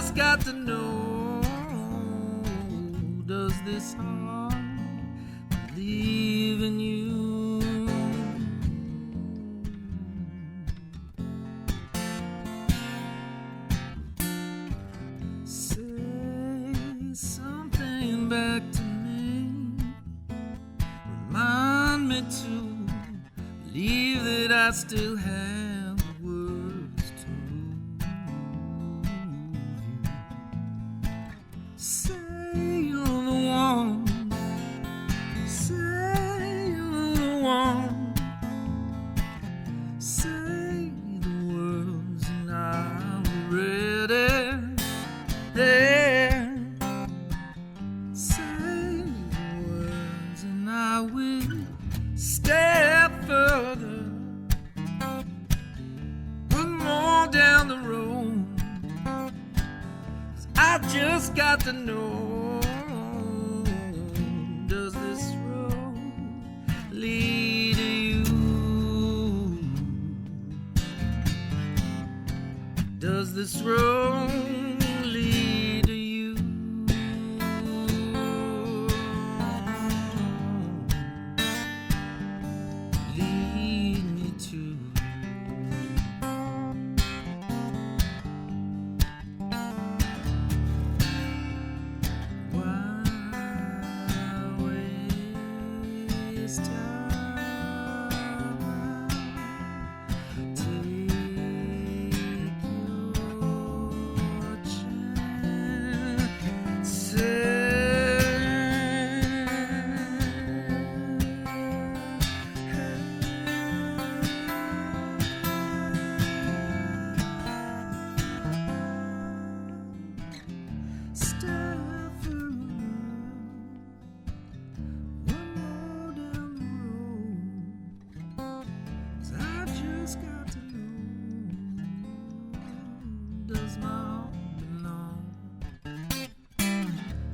just got to know, does this heart believe in you? Say something back to me, remind me to believe that I still have the words to move you. Say you're the one, say you're the one, say the words and I'm ready. There, say the words and I will step further, one more down the road. 'Cause I just got to know, does this road lead to you? Does this road lead to you? Lead me to why waste time? Take your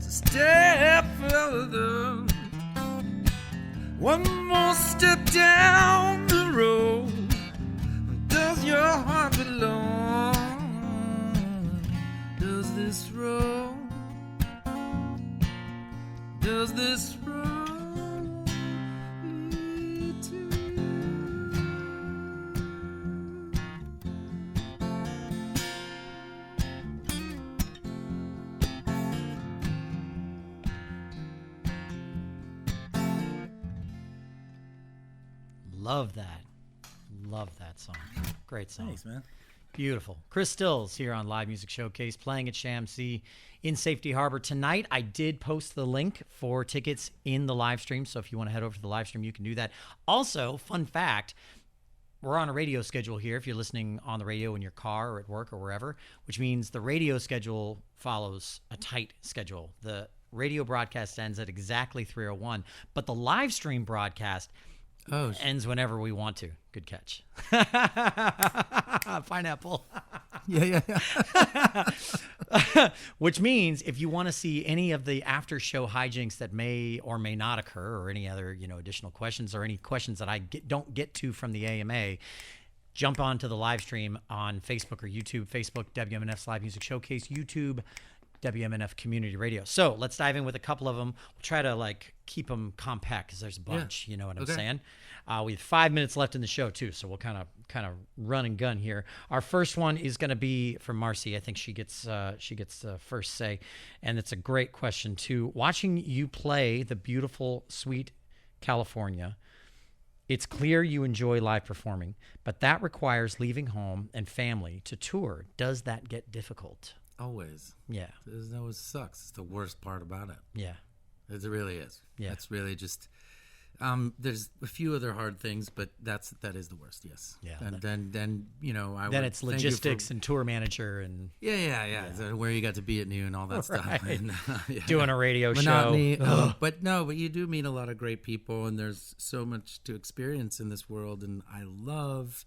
step further, one more step down the road. Does your heart belong? Does this road? Does this road lead to you? Love that. Love that song. Great song. Thanks, man. Beautiful. Chris Stills here on Live Music Showcase, playing at Shamsi in Safety Harbor tonight. I did post the link for tickets in the live stream, so if you want to head over to the live stream, you can do that. Also, fun fact, we're on a radio schedule here if you're listening on the radio in your car or at work or wherever, which means the radio schedule follows a tight schedule. The radio broadcast ends at exactly 3:01, but the live stream broadcast ends whenever we want to. Good catch. Pineapple. Yeah. Which means if you want to see any of the after show hijinks that may or may not occur, or any other, additional questions, or any questions that I don't get to from the AMA, jump onto the live stream on Facebook or YouTube. Facebook, WMNF's Live Music Showcase. YouTube, WMNF Community Radio. So let's dive in with a couple of them. We'll try to keep them compact because there's a bunch. You know what I'm saying? We have 5 minutes left in the show too, so we'll kind of run and gun here. Our first one is going to be from Marcy. I think she gets first say, and it's a great question too. Watching you play the beautiful, sweet California, it's clear you enjoy live performing, but that requires leaving home and family to tour. Does that get difficult? Always. Yeah. It always sucks. It's the worst part about it. Yeah. It really is. Yeah. It's really just, there's a few other hard things, but that is the worst. Yes. Yeah. And then Then it's thank you logistics and tour manager and Yeah. So where you got to be at noon, all that stuff. Right. And, doing a radio monotony. show. But you do meet a lot of great people, and there's so much to experience in this world, and I love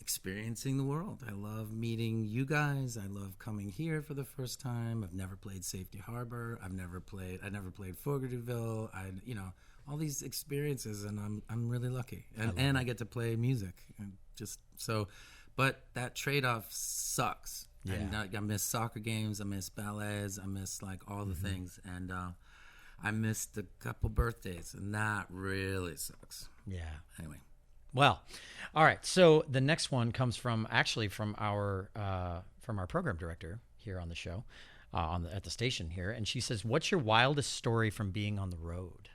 experiencing the world. I love meeting you guys. I love coming here for the first time. I've never played Safety Harbor. I never played Fogartyville. All these experiences, and I'm really lucky. And I get to play music. And just so, but that trade-off sucks. Yeah. And I miss soccer games, I miss ballets, I miss like all the things, and I missed a couple birthdays, and that really sucks. Yeah. Anyway. Well, all right. So the next one comes from our program director here on the show, at the station here, and she says, "What's your wildest story from being on the road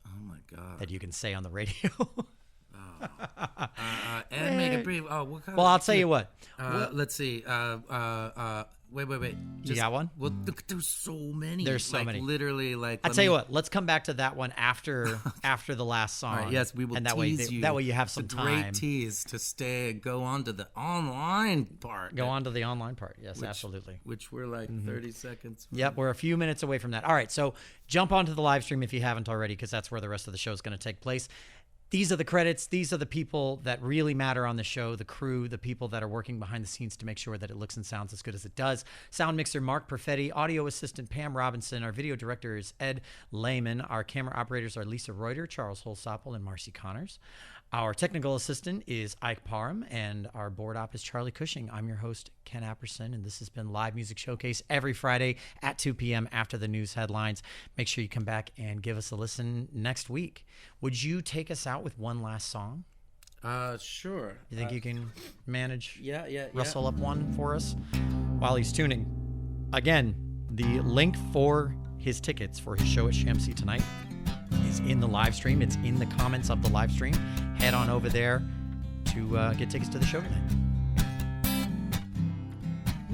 Oh my God. that you can say on the radio?" And make it brief. Oh, what kind Well, of, I'll tell you what. let's see. Wait. You got one? Well, there's so many. There's so like, many. Literally, like. I'll tell you what. Let's come back to that one after the last song. All right, yes, we will and that tease way, you. That way you have some it's a time. great tease to stay and go on to the online part. Go on to the online part. Yes, absolutely. Which we're like 30 seconds. From. Yep, we're a few minutes away from that. All right, so jump onto the live stream if you haven't already, because that's where the rest of the show is going to take place. These are the credits. These are the people that really matter on the show, the crew, the people that are working behind the scenes to make sure that it looks and sounds as good as it does. Sound mixer, Mark Perfetti. Audio assistant, Pam Robinson. Our video director is Ed Lehman. Our camera operators are Lisa Reuter, Charles Holsapple, and Marcy Connors. Our technical assistant is Ike Parham, and our board op is Charlie Cushing. I'm your host, Ken Apperson, and this has been Live Music Showcase every Friday at 2 p.m. after the news headlines. Make sure you come back and give us a listen next week. Would you take us out with one last song? Sure. You think you can manage? Yeah. Rustle up one for us while he's tuning. Again, the link for his tickets for his show at Shamsi tonight is in the live stream. It's in the comments of the live stream. Head on over there to get tickets to the show tonight.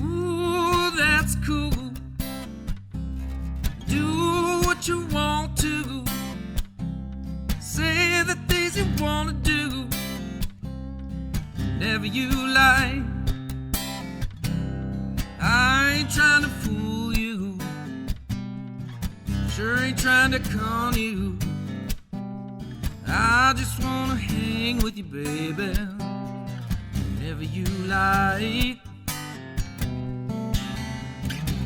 Ooh, that's cool. Do what you want to. Say the things you want to do. Whenever you like. I ain't trying to fool you. Sure ain't trying to con you. I just wanna hang with you, baby, whenever you like.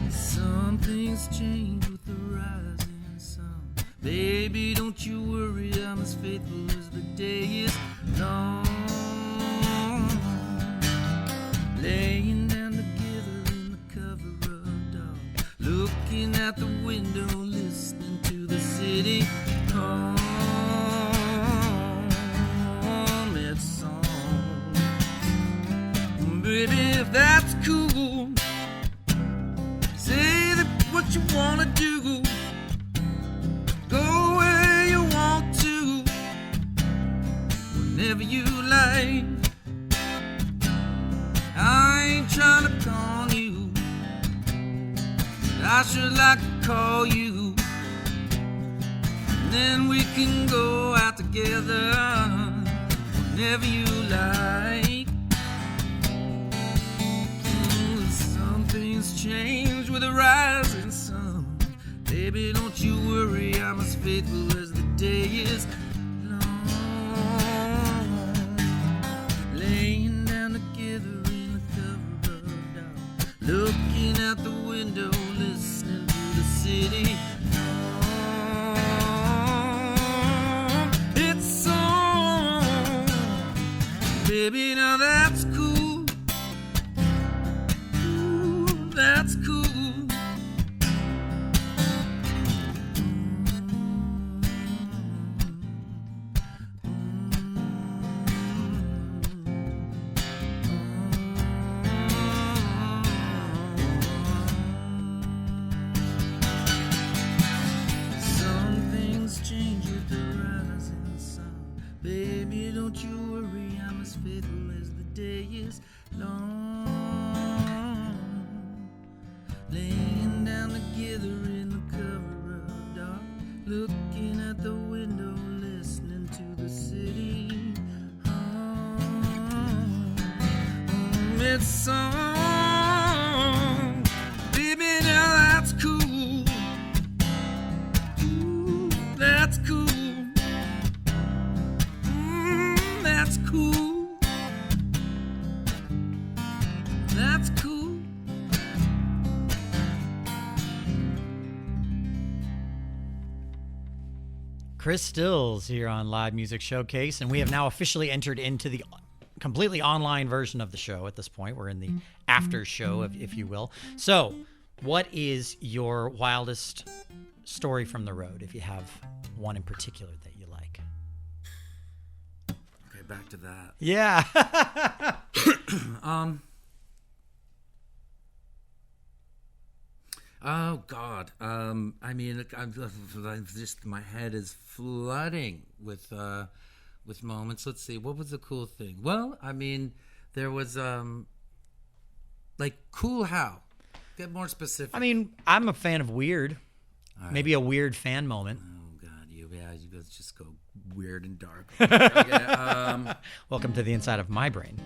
Some things change with the rising sun. Baby, don't you worry, I'm as faithful as the day is long. Laying down together in the cover of dawn, looking out the window, listening to the city hum its song. Baby, if that's cool, say that what you wanna do. Go where you want to, whenever you like. I ain't trying to con you, but I should like to call you. And then we can go out together whenever you like. Some things change with the rising sun. Baby, don't you worry, I'm as faithful as the day is long. Laying down together in the cover of dawn, looking out the window, listening to the city. It's song. Baby, now that's cool. Ooh, that's cool. Baby, don't you worry, I'm as faithful as the day is long. Laying down together in the cover of dark, looking at the window, listening to the city hum its song. Baby, now that's cool. Ooh, that's cool. That's cool. That's cool. Chris Stills here on Live Music Showcase, and we have now officially entered into the completely online version of the show at this point. We're in the after show, if you will. So, what is your wildest story from the road, if you have one in particular that you like? Okay, back to that. Yeah. Oh God. I mean, I'm just my head is flooding with moments. Let's see. What was the cool thing? Well, I mean, there was like cool how. Get more specific. I mean, I'm a fan of weird. Right. Maybe a weird fan moment. Oh God, you guys just go weird and dark. Okay, Welcome to the inside of my brain.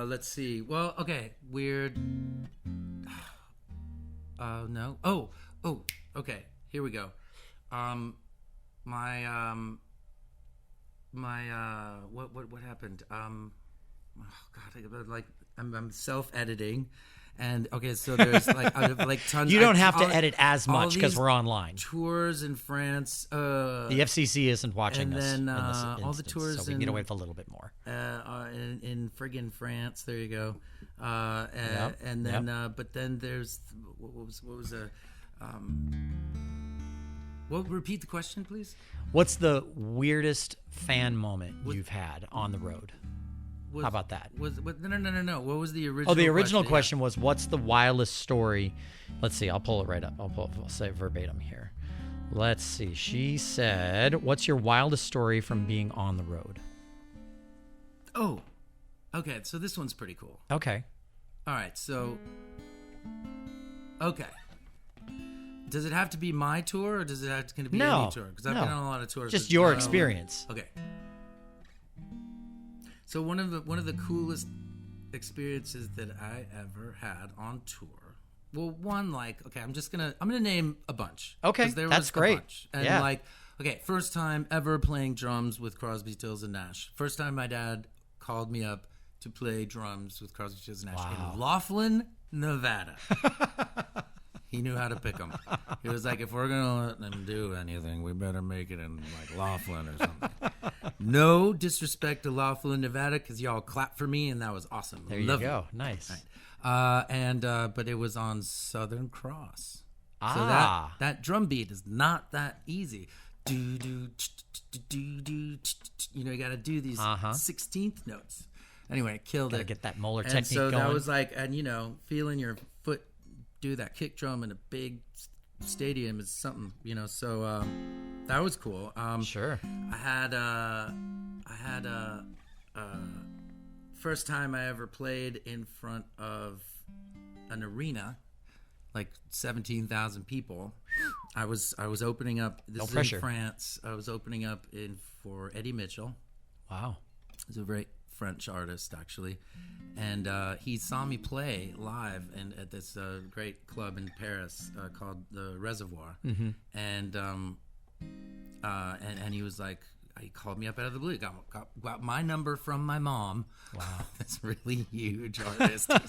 Let's see. Well, okay, weird. No. Oh, okay. Here we go. What happened? Oh God, I'm self-editing, and okay, so there's like tons. You don't have to edit as much because we're online. Tours in France. The FCC isn't watching and us. then, in this all the instance, tours so we can get away with a little bit more. In friggin' France. There you go. Yep, And then, but then there's what was a Well, repeat the question, please. What's the weirdest fan moment you've had on the road? How about that? No. What was the original? Oh, the original question was, what's the wildest story? I'll pull it right up. I'll say it verbatim here. Let's see. She said, what's your wildest story from being on the road? Oh, okay. So this one's pretty cool. Okay. All right. So, okay. Does it have to be my tour, or does it have to be any tour? Because I've been on a lot of tours. Just your experience. Okay. So one of the coolest experiences that I ever had on tour. Well, one, I'm gonna name a bunch. Okay, 'cause there that's was great. A bunch. And first time ever playing drums with Crosby, Stills, and Nash. First time my dad called me up to play drums with Crosby, Stills, and Nash in Laughlin, Nevada. He knew how to pick them. He was like, if we're going to let them do anything, we better make it in Laughlin or something. No disrespect to Laughlin, Nevada, because y'all clapped for me, and that was awesome. There you go. Nice. Right. But it was on Southern Cross. So that drum beat is not that easy. You got to do these 16th notes. Anyway, killed it. Got to get that molar and technique so going. that was feeling your foot do that kick drum in a big stadium is something, so that was cool. Sure. I had first time I ever played in front of an arena, like 17,000 people. I was opening up. This is pressure. In France. I was opening up for Eddie Mitchell. Wow. He's a great French artist, actually, and he saw me play live at this great club in Paris called the Reservoir, and he was like, he called me up out of the blue, got my number from my mom. Wow, this really huge artist who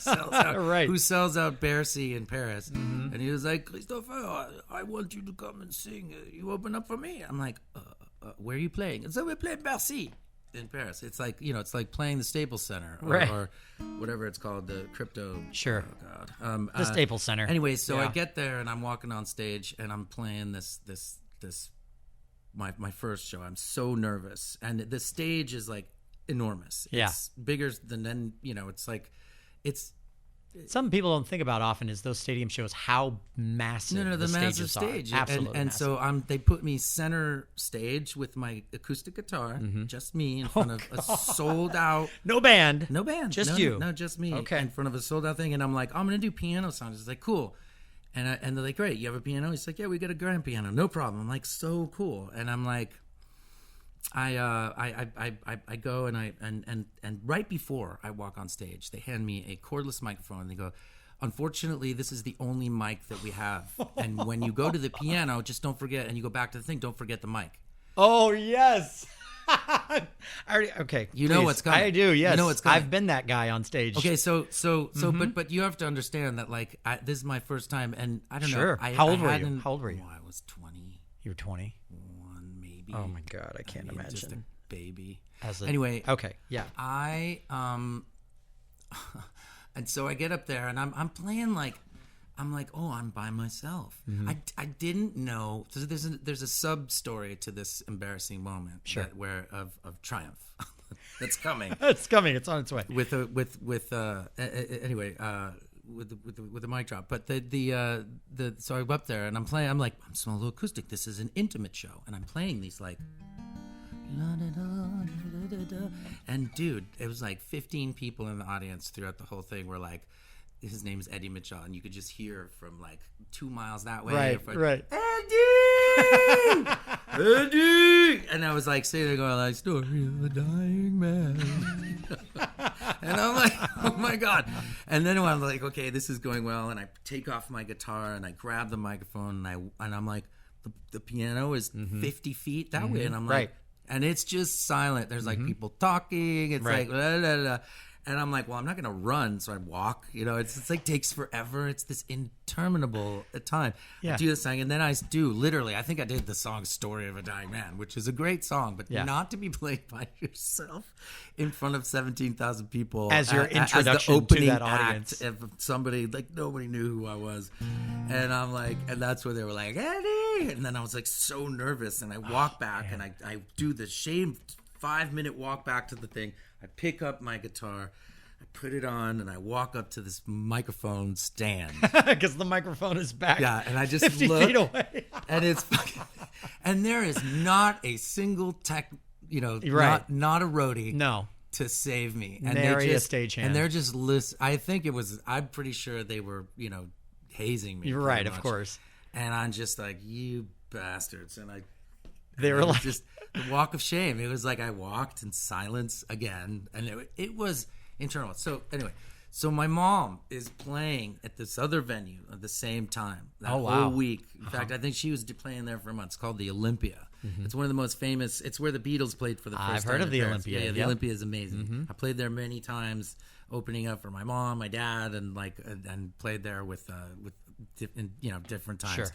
sells out Bercy in Paris, and he was like, Christopher, I want you to come and sing. You open up for me. I'm like, where are you playing? And so we're playing Bercy in Paris. It's like, it's like playing the Staples Center or whatever it's called, the crypto. Sure. Oh God. The Staples Center. Anyway, so I get there and I'm walking on stage and I'm playing this my first show. I'm so nervous, and the stage is like enormous. It's bigger than it's. Some people don't think about often is those stadium shows how massive the massive stages stage. are. Absolutely. And so they put me center stage with my acoustic guitar, just me in front of a sold out. No band. Just you. No, just me. Okay. In front of a sold out thing, and I'm like, I'm gonna do piano songs. It's like, cool. And they're like, great, you have a piano? He's like, yeah, we got a grand piano, no problem. I'm like, so cool. And I'm like, I go and right before I walk on stage, they hand me a cordless microphone. And they go, unfortunately, this is the only mic that we have. And when you go to the piano, just don't forget. And you go back to the thing, don't forget the mic. Oh yes. Okay. You know what's coming. I do. Yes. You know what's coming. I've been that guy on stage. Okay. But you have to understand that this is my first time, and I don't know. How old were you? I was 20. You were 20. Maybe. Oh my God, I can't imagine. baby. Anyway, okay, yeah. And so I get up there and I'm playing like, oh, I'm by myself. I didn't know. So there's a sub story to this embarrassing moment, Sure. of triumph that's coming. It's coming. It's on its way. With the mic drop. But so I go up there and I'm playing. I'm like, I'm solo acoustic. This is an intimate show, and I'm playing these like. And dude, it was like 15 people in the audience throughout the whole thing were like, his name is Eddie Mitchell, and you could just hear from like 2 miles that way. Right. Eddie! Eddie! And I was like sitting there going like, story of a dying man. And I'm like, oh my God. And then I'm like, okay, this is going well. And I take off my guitar and I grab the microphone and I'm like, the piano is 50 feet that way. And I'm like, Right. And it's just silent. There's like people talking. It's Right. like, blah, blah, blah. And I'm like, well, I'm not going to run. So I walk, it's like takes forever. It's this interminable time. Yeah. I do this song. And then I do literally, I think I did the song Story of a Dying Man, which is a great song, but not to be played by yourself in front of 17,000 people. As your introduction as the opening to that audience. act of somebody, like nobody knew who I was. And I'm like, and that's where they were like, Eddie. And then I was like so nervous. And I walk back and I do the 5-minute walk back to the thing. I pick up my guitar, I put it on, and I walk up to this microphone stand. Because the microphone is back. Yeah, and I just 50 look, feet away. and it's fucking, and there is not a single tech, Right. not a roadie, No. to save me. And Nary a stagehand. and they're just I think it was. I'm pretty sure they were, hazing me. You're right, pretty of much. course. And I'm just like, you bastards, and They were it was like, just the walk of shame. It was like I walked in silence again, and it was internal. So anyway, my mom is playing at this other venue at the same time that whole week. In fact, I think she was playing there for a month. It's called the Olympia. It's one of the most famous. It's where the Beatles played for the first time. I've heard of in the Paris. Olympia. Yeah, the Olympia is amazing. I played there many times, opening up for my mom, my dad, and and played there with different times. Sure.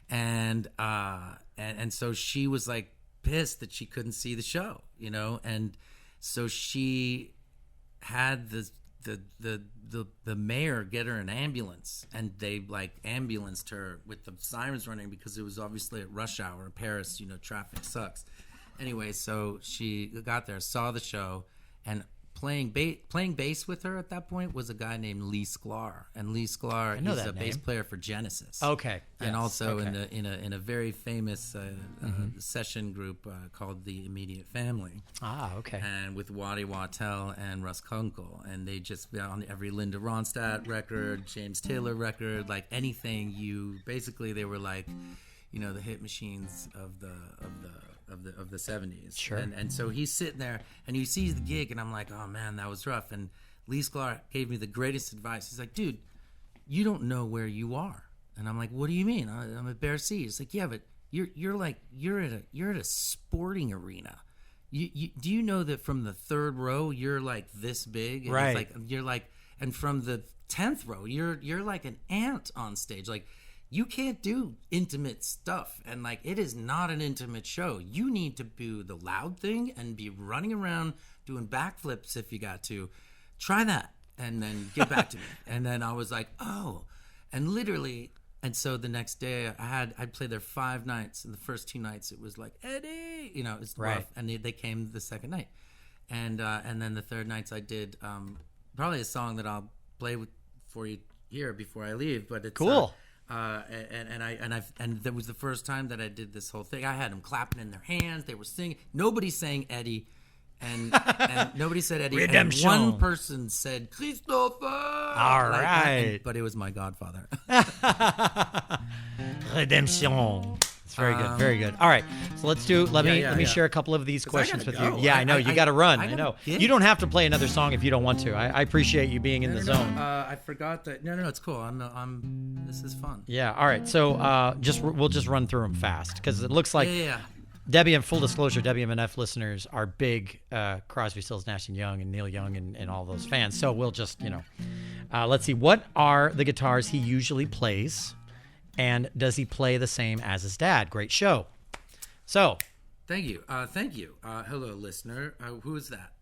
And so she was like pissed that she couldn't see the show, and so she had the mayor get her an ambulance, and they like ambulanced her with the sirens running because it was obviously at rush hour in Paris. Traffic sucks. Anyway, so she got there, saw the show, and playing bass with her at that point was a guy named Lee Sklar, and Lee Sklar is a bass player for Genesis. okay. And Yes. also Okay. in a very famous session group called the Immediate Family, Okay. and with Waddy Wachtel and Russ Kunkel, and they just on every Linda Ronstadt record, James Taylor record, like anything basically they were like, the hit machines of the 70s. Sure. And so he's sitting there and he sees the gig, and I'm like, oh man, that was rough. And Lee Sklar gave me the greatest advice. He's like, dude, you don't know where you are. And I'm like, what do you mean? I'm at Bear Sea. He's like, yeah, but you're at a sporting arena. Do you know that from the third row you're like this big? And Right. It's like and from the 10th row you're like an ant on stage. Like, you can't do intimate stuff, and like it is not an intimate show. You need to do the loud thing and be running around doing backflips if you got to. Try that, and then get back to me. And then I was like, oh, and literally, and so the next day I'd played there 5 nights, and the first 2 nights it was like, Eddie, it's Right. rough, and they came the second night, and then the third nights I did probably a song that I'll play for you here before I leave, but it's Cool. And that was the first time that I did this whole thing. I had them clapping in their hands. They were singing. Nobody sang Eddie, and nobody said Eddie. Redemption. And one person said Christopher. All right. but it was my godfather. Redemption. It's very good. Very good. All right. So let me share a couple of these questions with gotta you. go. Yeah, I know. You got to run. I I got know. a gig. You don't have to play another song if you don't want to. I appreciate you being in the zone. I forgot that. No, it's cool. This is fun. Yeah. All right. So we'll just run through them fast because it looks like Yeah. Debbie, and full disclosure, WMNF listeners are big Crosby, Stills, Nash and Young and Neil Young and all those fans. So we'll just let's see. What are the guitars he usually plays, and does he play the same as his dad? Great show. So Thank you. Hello, listener. Who is that?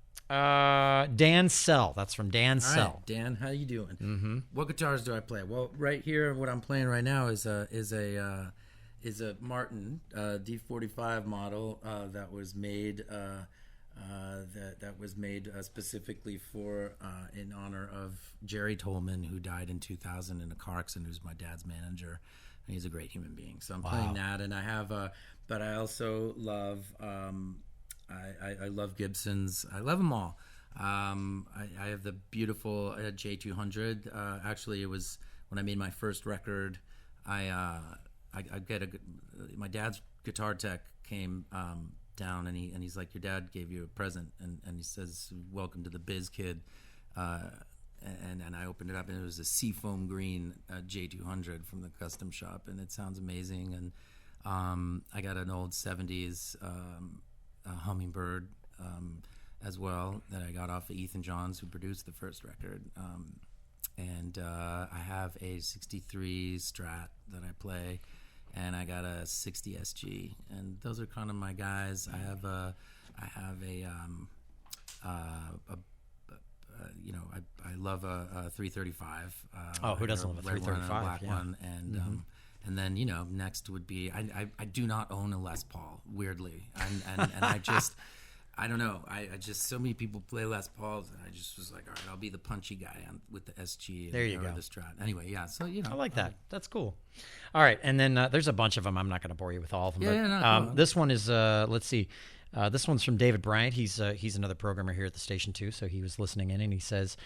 Dan Sell. That's from Dan All Sell. right, Dan, how you doing? Mm-hmm. What guitars do I play? Well, right here, what I'm playing right now is a Martin D45 model that was made specifically for in honor of Jerry Tolman, who died in 2000 in a car accident. Who's my dad's manager, and he's a great human being. So I'm playing that, and I have but I also love. I love Gibsons. I love them all. I have the beautiful J200. Actually, it was when I made my first record. I my dad's guitar tech came down, and he's like, your dad gave you a present, and he says, welcome to the biz, kid. And I opened it up, and it was a seafoam green J200 from the custom shop, and it sounds amazing. And I got an old 70s Hummingbird as well that I got off of Ethan Johns, who produced the first record. And I have a 63 Strat that I play, and I got a 60 SG, and those are kind of my guys. I love a 335. Who doesn't love a 335? One, black one, and and then next would be I do not own a Les Paul, weirdly, and I don't know. I just, so many people play Les Pauls, and I just was like, all right, I'll be the punchy guy with the SG. There you go. The Strat. Anyway, yeah. So I like that. That's cool. All right, and then there's a bunch of them. I'm not going to bore you with all of them. Yeah, but this one is let's see. This one's from David Bryant. He's another programmer here at the station too. So he was listening in, and he says,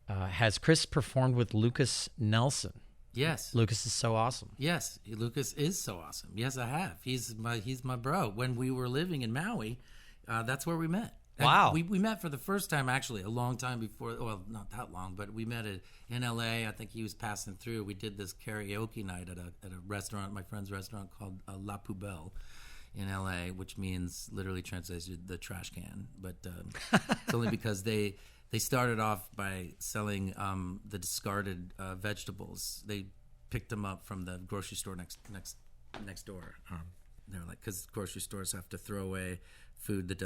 "Has Chris performed with Lucas Nelson?" Yes. Lucas is so awesome. Yes, Lucas is so awesome. Yes, I have. He's my bro. When we were living in Maui, that's where we met. Wow. We met for the first time, actually, a long time before. Well, not that long, but we met in L.A. I think he was passing through. We did this karaoke night at a restaurant, my friend's restaurant, called La Poubelle in L.A., which means, literally translated, the trash can. But it's only because they started off by selling the discarded vegetables. They picked them up from the grocery store next door. They're like, because grocery stores have to throw away food that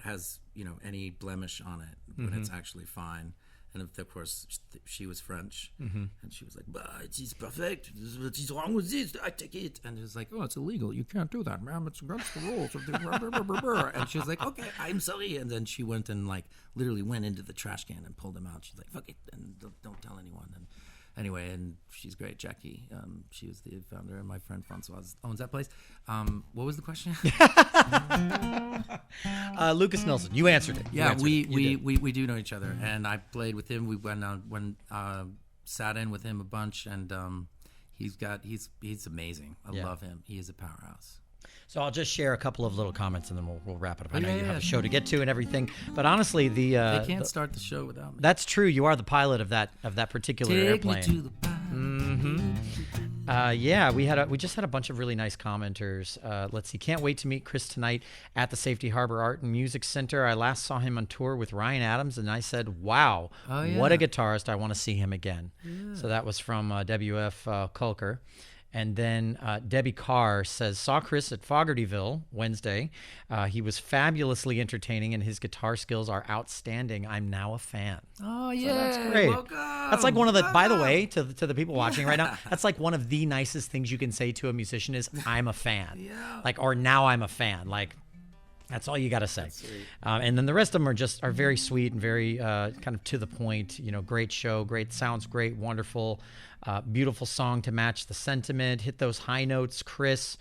has any blemish on it, but it's actually fine. And of course, she was French, and she was like, "But it's perfect. What is wrong with this? I take it." And it was like, "Oh, it's illegal. You can't do that, ma'am. It's against the rules." And she was like, "Okay, I'm sorry." And then she went and literally went into the trash can and pulled them out. She's like, "Fuck it, and don't tell anyone." And anyway, and she's great, Jackie. She was the founder, and my friend Francois owns that place. What was the question? Lucas Nelson. You answered it. Yeah, we do know each other, and I played with him. We sat in with him a bunch, and he's amazing. I love him. He is a powerhouse. So I'll just share a couple of little comments, and then we'll wrap it up. I know you have a show to get to and everything, but honestly, they can't start the show without me. That's true. You are the pilot of that particular airplane. Take me to the pilot. We just had a bunch of really nice commenters. Let's see. Can't wait to meet Chris tonight at the Safety Harbor Art and Music Center. I last saw him on tour with Ryan Adams, and I said, "Wow, what a guitarist! I want to see him again." Yeah. So that was from WF Kulker. And then Debbie Carr says, saw Chris at Fogartyville Wednesday. He was fabulously entertaining, and his guitar skills are outstanding. I'm now a fan. Oh, yeah. So that's great. Welcome. That's like one of the, by the way, to the people watching right now, that's like one of the nicest things you can say to a musician is, I'm a fan. Yeah. Or now I'm a fan. That's all you got to say. And then the rest of them are very sweet and very kind of to the point. Great show, sounds great, wonderful, beautiful song to match the sentiment. Hit those high notes, Chris.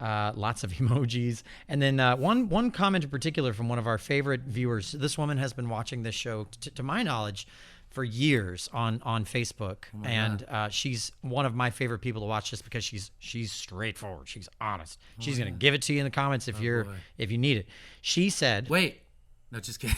Lots of emojis. And then one comment in particular from one of our favorite viewers. This woman has been watching this show, to my knowledge, for years on Facebook, and she's one of my favorite people to watch just because she's straightforward, she's honest. She's gonna give it to you in the comments if you need it. She said, "Wait, no, just kidding."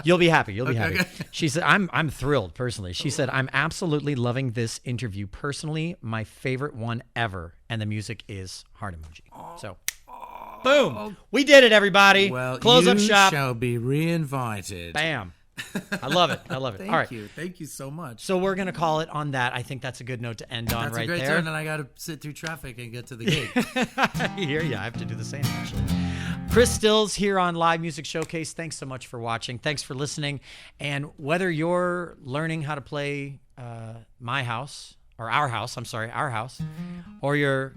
You'll be happy. You'll be happy. Okay. She said, "I'm thrilled personally." She said, "I'm absolutely loving this interview. Personally, my favorite one ever, and the music is heart emoji." So. Boom! We did it, everybody. Well, close up shop. Shall be reinvited. Bam. I love it. I love it. Thank All right. you. Thank you so much. So we're going to call it on that. I think that's a good note to end on That's right a great there. turn, and I got to sit through traffic and get to the gig. Here, yeah, I have to do the same, actually. Chris Stills here on Live Music Showcase. Thanks so much for watching. Thanks for listening. And whether you're learning how to play our house, or you're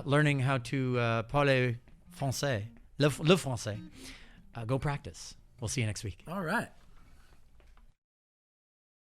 learning how to parler français, le français, go practice. We'll see you next week. All right.